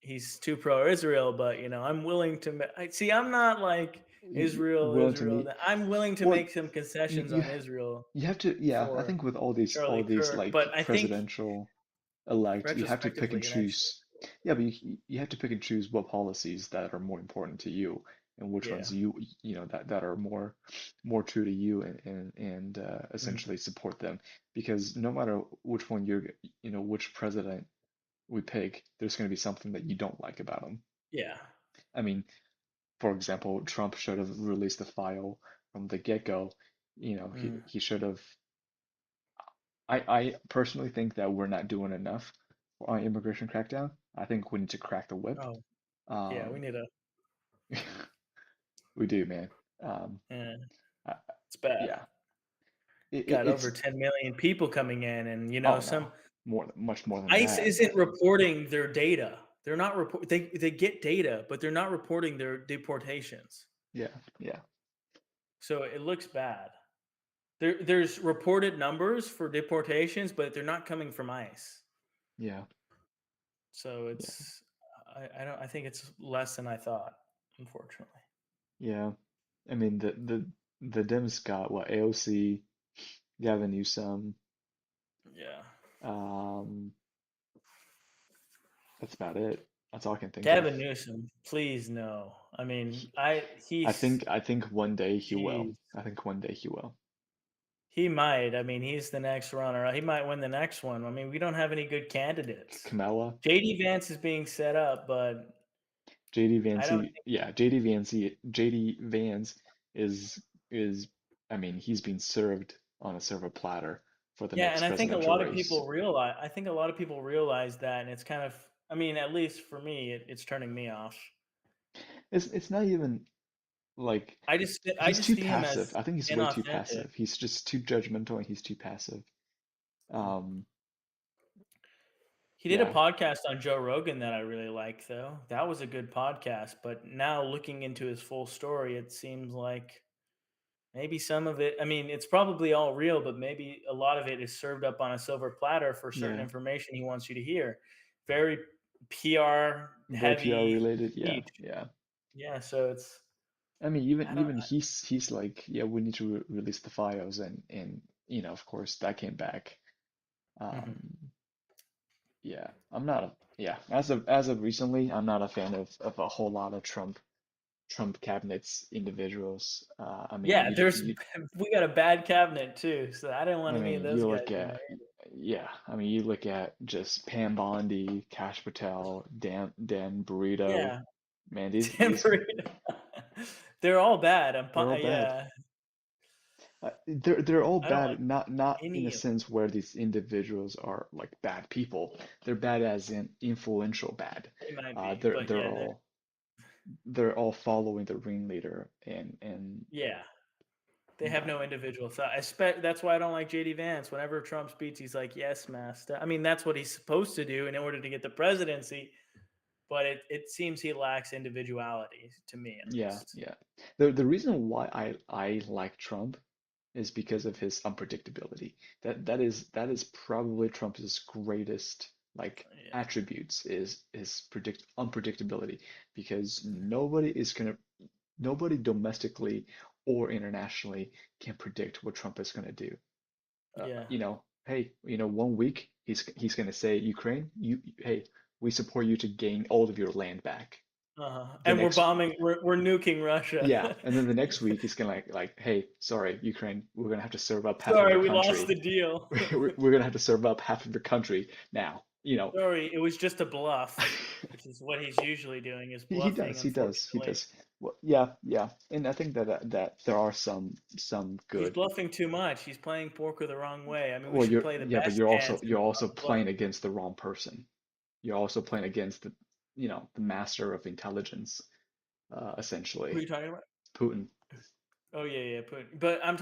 He's too pro-Israel, but I'm willing to. See, I'm not like You Israel, willing to Israel. meet? I'm willing to Well, make some concessions you on Israel you have to. Yeah, I for think with all Charlie these Kirk, but like I think presidential elect, you have to pick and retrospectively, it actually, choose. Yeah, but you have to pick and choose what policies that are more important to you and which yeah, ones that are more true to you and mhm, essentially support them. Because no matter which one which president we pick, there's going to be something that you don't like about them. yeah, I mean, for example, Trump should have released the file from the get-go. mhm. He should have. I personally think that we're not doing enough on immigration crackdown. I think we need to crack the whip. Oh, yeah, we Um, need a. we do, man. Um, Yeah, I, it's bad. yeah. got over it's 10 million people coming in, and oh some no, much more than ICE that. isn't reporting their data. They're not report. They get data, but they're not reporting their deportations. Yeah, yeah, So it looks bad. There's reported numbers for deportations, but they're not coming from ICE. yeah, So yeah, it's I don't I think it's less than I thought, unfortunately. yeah. I mean the Dems got what, AOC, Gavin Newsom. Yeah. Um, that's about it. That's all I can think of. Gavin Newsom, please no. I mean, He, he's I think one day he will. geez. I think one day he will. He might. I mean, he's the next runner. He might win the next one. I mean, we don't have any good candidates. Kamala, JD Vance is being set up, but JD I don't Vance, yeah, JD Vance is I mean, he's being served on a silver platter for the yeah, next and I think a presidential lot of race. people realize that, and it's kind of I mean, at least for me, it's turning me off. It's not even like I he's just too see him passive. as I think he's way too inauthentic. passive. He's just too judgmental and he's too passive. Um, He did a yeah, podcast on Joe Rogan that I really liked, though. That was a good podcast, but now looking into his full story, it seems like maybe some of it I mean, it's probably all real, but maybe a lot of it is served up on a silver platter for certain yeah, information he wants you to hear. Very PR very PR heavy related. Yeah, speech. yeah. Yeah, so it's I mean, I don't even he's like, yeah, we need to release the files, and of course, that came back. mhm. Um, yeah, I'm not a yeah. As of recently, I'm not a fan of a whole lot of Trump cabinets individuals. I mean, Yeah, there's we got a bad cabinet too, so I didn't want I any of mean, those you guys look in there. at yeah. I mean, you look at just Pam Bondi, Cash Patel, Dan Burrito. Yeah, Man, these Tambourine. They're all bad. they're all bad. Yeah, They're all I don't bad, like not in a any of them. sense where these individuals are like bad people. They're bad as in influential bad. They might be, but They're yeah, they're all following the ringleader, and yeah, they have yeah, no individual thought. That's why I don't like JD Vance. Whenever Trump speaks, he's like, "Yes, master." I mean, that's what he's supposed to do in order to get the presidency, but it seems he lacks individuality, to me at yeah, least. yeah. The reason why I like Trump is because of his unpredictability. That is probably Trump's greatest like Yeah, attributes is his predict unpredictability because nobody domestically or internationally can predict what Trump is gonna do. yeah. Hey, one week he's gonna say Ukraine, hey, we support you to gain all of your land back. Uh-huh. The And next we're nuking Yeah, Russia. and then the next week he's gonna hey, sorry, Ukraine, we're gonna have to serve up half of Sorry, your we lost country. the deal. We're gonna have to serve up half of your country now. Sorry, it was just a bluff, which is what he's usually doing is bluffing, He unfortunately. does. Well, yeah, yeah, and I think that there are some He's good. bluffing too much. He's playing poker the wrong way. I mean, we Well, should play the but best hands you're also on the bluff. playing against the wrong person. You're also playing against the master of intelligence, Who are essentially, you talking about? Putin. Oh, yeah, yeah, but I'm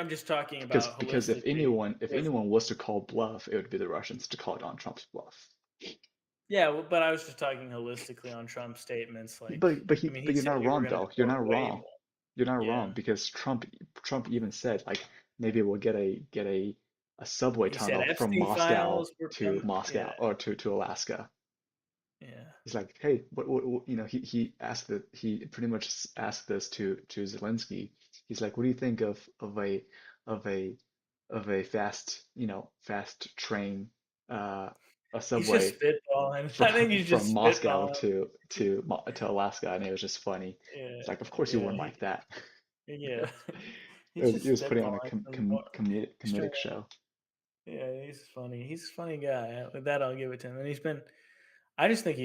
just talking about Because holistically if with anyone was to call bluff, it would be the Russians to call it on Trump's bluff. yeah, but I was just talking holistically on Trump's statements, like, I mean, he But you're said not we were wrong gonna though. You're deport not way wrong. more. You're not wrong Yeah. because Trump even said like maybe we'll get a subway He said tunnel from Epstein Moscow files were to coming. Yeah, Moscow or to Alaska. yeah. He's like, hey, he pretty much asked this to Zelensky. He's like, what do you think of a fast fast train, uh, a He's just subway spitballing. I think from he's just Moscow spitballing. to Alaska, and it was just funny. Yeah, It's like, of course you yeah, wouldn't like that. yeah. He's He just was putting on a spitballing some more. He's trying comedic show. yeah, he's funny. He's a funny guy. With that, I'll give it to him. And I just think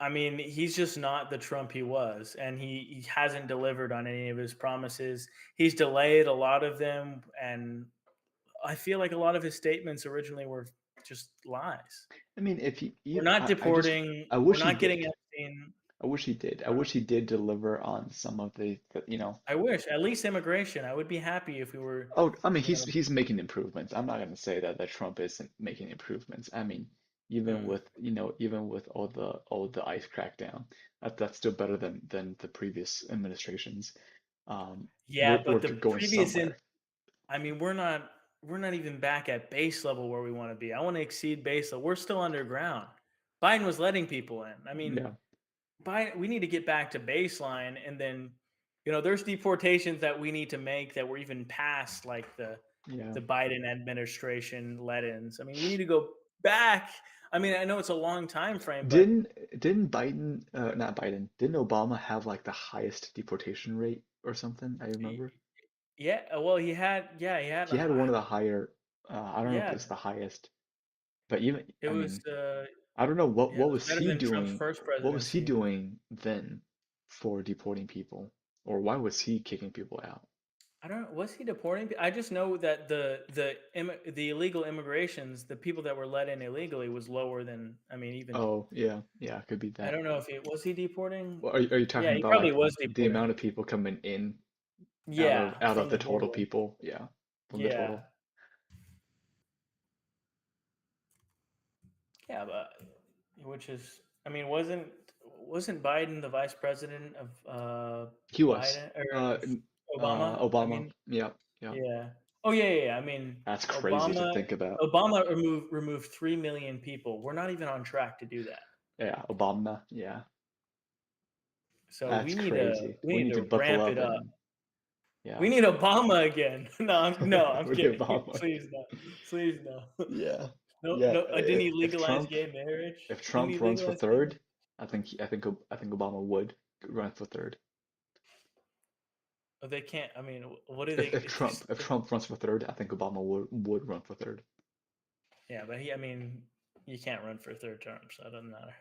I mean, he's just not the Trump he was, and he hasn't delivered on any of his promises. He's delayed a lot of them, and I feel like a lot of his statements originally were just lies. I mean, if he, We're you, not I just, deporting. I We're wish he not getting did. Epstein. I wish he did. I Uh, wish he did deliver on some of the. I wish at least immigration. I would be happy if we were, Oh, I mean, you know. he's making improvements. I'm not gonna say that Trump isn't making improvements. I mean, even Mm. with even with all the ICE crackdown, that's still better than the previous administrations. Yeah, We're but the going previous somewhere. I mean, we're not even back at base level where we want to be. I want to exceed base level. We're still underground. Biden was letting people in. I mean, Yeah, Biden, we need to get back to baseline, and then, there's deportations that we need to make that were even past like yeah. the Biden administration let-ins. I mean, we need to go back. I mean, I know it's a long time frame, but Didn't Biden, not Biden, didn't Obama have like the highest deportation rate or something? I y- remember. yeah, well, he had He had one of the higher, I don't know if yeah, it's the highest, but even, it I was mean, I don't know yeah, it was better than Trump's first what was he presidency. doing then for deporting people? Or why was he kicking people out? I don't was he deporting? I just know that the illegal immigrations, the people that were let in illegally, was lower than. I mean, even Oh, yeah, yeah, could be I that. don't know if he was he deporting. Well, are you Yeah, talking he about probably like was the deporting. amount of people coming in Yeah, out of from the the total border. people? Yeah, from the Yeah, total. yeah, but which is, I mean, wasn't Biden the vice president of He was. Biden or of Obama? I Obama. mean, Yeah, yeah. yeah. Oh yeah, yeah, yeah. I mean, That's crazy to Obama think about. Obama removed 3 million people. We're not even on track to do that. Yeah, Obama. Yeah, So that's crazy. we We need need to to buckle ramp up it up. and We yeah. need Obama again. No, I'm We need kidding. Obama. Please no. Please no. Yeah, No, yeah. no. Didn't he legalize gay marriage? If Didn't he Trump runs for legalize gay marriage? third, I think Obama would run for third. Oh, they can't. I mean, what do If they? if Trump if Trump runs for third, I think Obama would run for third. Yeah, but I mean, you can't run for a third term, so it doesn't matter.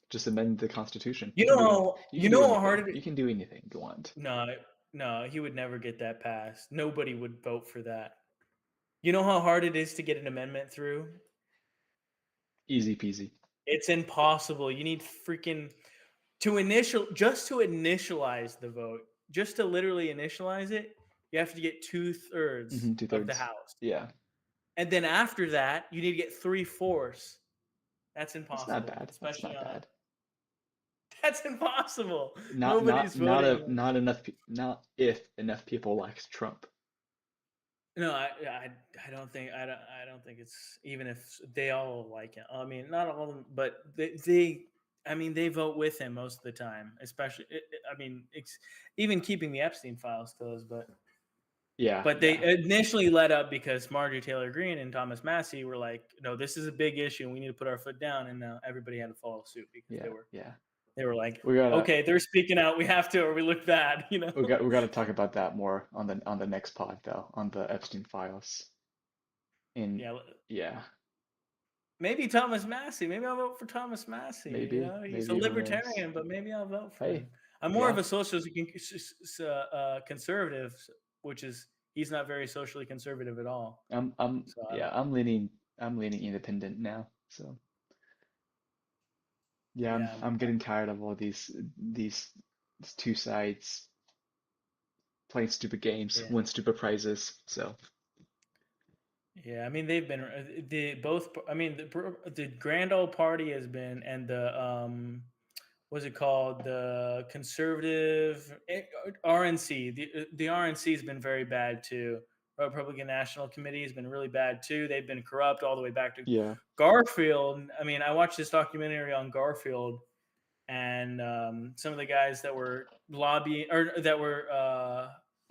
Just amend the Constitution. You know You you can do know how hard anything. it. You can do anything you want. No, no, he would never get that passed. Nobody would vote for that. You know how hard it is to get an amendment through? Easy peasy. It's impossible. You need freaking just to initialize the vote, just to literally initialize it, you have to get 2/3 Two of the thirds. House. Yeah, And then after that, you need to get 3/4. That's that's not impossible, bad. That's especially not on a bad. that's impossible. Not Nobody's not not voting. a not enough. Not if enough people likes Trump. No, I don't think I don't think it's even if they all like him. I mean, not all of them, but they I mean, they vote with him most of the time, especially. I mean, even keeping the Epstein files closed, Yeah, but they yeah, initially let up because Marjorie Taylor Greene and Thomas Massey were like, "No, this is a big issue, and we need to put our foot down." And now everybody had to follow suit because yeah, yeah. they were like, We gotta "Okay, they're speaking out. We have to, or we look bad." we gotta talk about that more on the next pod though, on the Epstein files. In Yeah, yeah, maybe Thomas Massey. Maybe I'll vote for Thomas Massey. He's a maybe who knows? libertarian, but maybe I'll vote for Hey, him. I'm more of yeah, a socialist conservative, which is he's not very socially conservative at all. So I yeah, don't. I'm leaning independent now. So yeah, Yeah, I'm getting tired of all these two sides playing stupid games, yeah, win stupid prizes. So yeah. I mean, they've been the both. I mean, the grand old party has been, and the what's it called? The conservative RNC. The RNC has been very bad too. Republican National Committee has been really bad too. They've been corrupt all the way back to yeah, Garfield. I mean, I watched this documentary on Garfield, and some of the guys that were lobbying or that were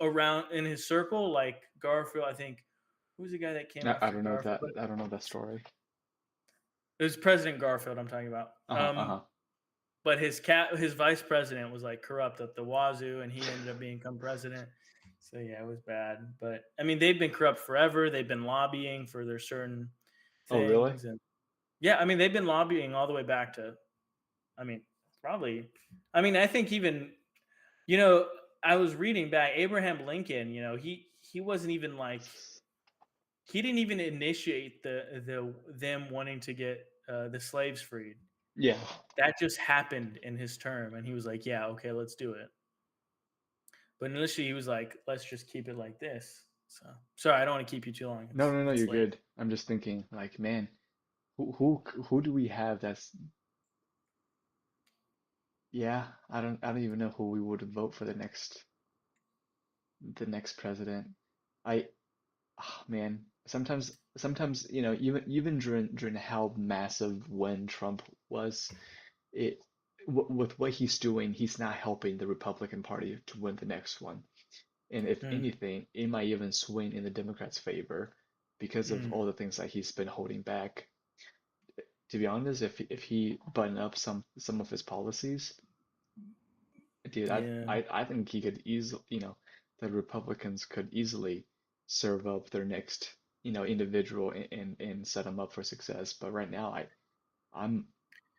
around in his circle, like Garfield. I think who was the guy that came I after don't know Garfield? that But I don't know that story. it was President Garfield I'm talking about. Uh-huh, uh-huh. But his vice president was like corrupt at the wazoo, and he ended up become president. So yeah, it was bad. But I mean, they've been corrupt forever. They've been lobbying for their certain Oh, really? things, and yeah, I mean, they've been lobbying all the way back to. I mean, probably. I mean, I think even you know, I was reading back Abraham Lincoln. He wasn't even like he didn't even initiate them wanting to get the slaves freed. Yeah. That just happened in his term, and he was like, "Yeah, okay, let's do it." But initially, he was like, "Let's just keep it like this." So, sorry, I don't want to keep you too long. No, no, no, It's you're late. good. I'm just thinking, like, man, who do we have that's yeah, I don't even know who we would vote for the next president. I man, sometimes, even during how massive when Trump was, it with what he's doing, he's not helping the Republican Party to win the next one. And if Mm, anything, it might even swing in the Democrats' favor because of mm, all the things that he's been holding back. To be honest, if he buttoned up some of his policies, dude, I yeah, I I think he could easily, the Republicans could easily serve up their next, individual and set them up for success. But right now, I'm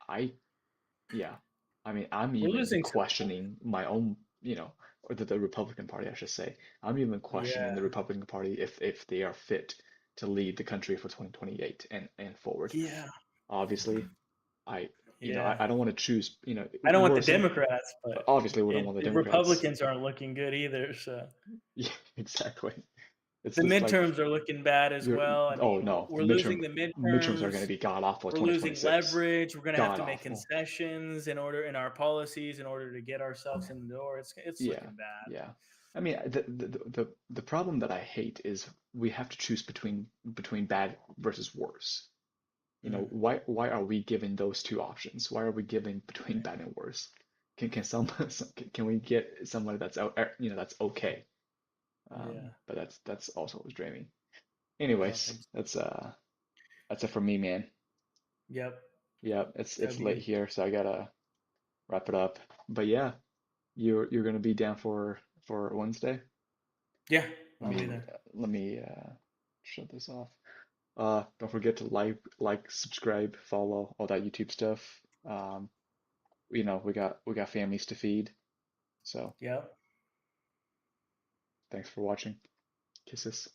I yeah, I mean, I'm we're even losing some. questioning my own, or the Republican Party, I should say. I'm even questioning the Yeah, Republican Party if they are fit to lead the country for 2028 and forward. yeah, Obviously, I you know yeah. I, I don't want to choose, I don't want we're the some Democrats, but obviously we don't want the the Democrats. Republicans aren't looking good either. So Yeah, exactly. It's the just like midterms are looking bad as you're well. I oh mean, no, the we're losing midterm the midterms are going to midterms. be god awful We're losing 2026. leverage. We're gonna have God to make awful. concessions in our policies in order to get ourselves in the door. It's Yeah, looking bad. yeah. I mean, the problem that I hate is we have to choose between bad versus worse. Mm, Why are we given those two options? Why are we given between right. bad and worse? Can some can we get somebody that's out, that's okay? Yeah. But that's also what's dreaming. Yep. Anyways, that's it for me, man. Yep. Yeah, it's late W. here, so I gotta wrap it up. But yeah, you're gonna be down for Wednesday? Yeah. Let I'll be me there. let me shut this off. Don't forget to subscribe, follow, all that YouTube stuff. We got families to feed, so Yep. thanks for watching. Kisses.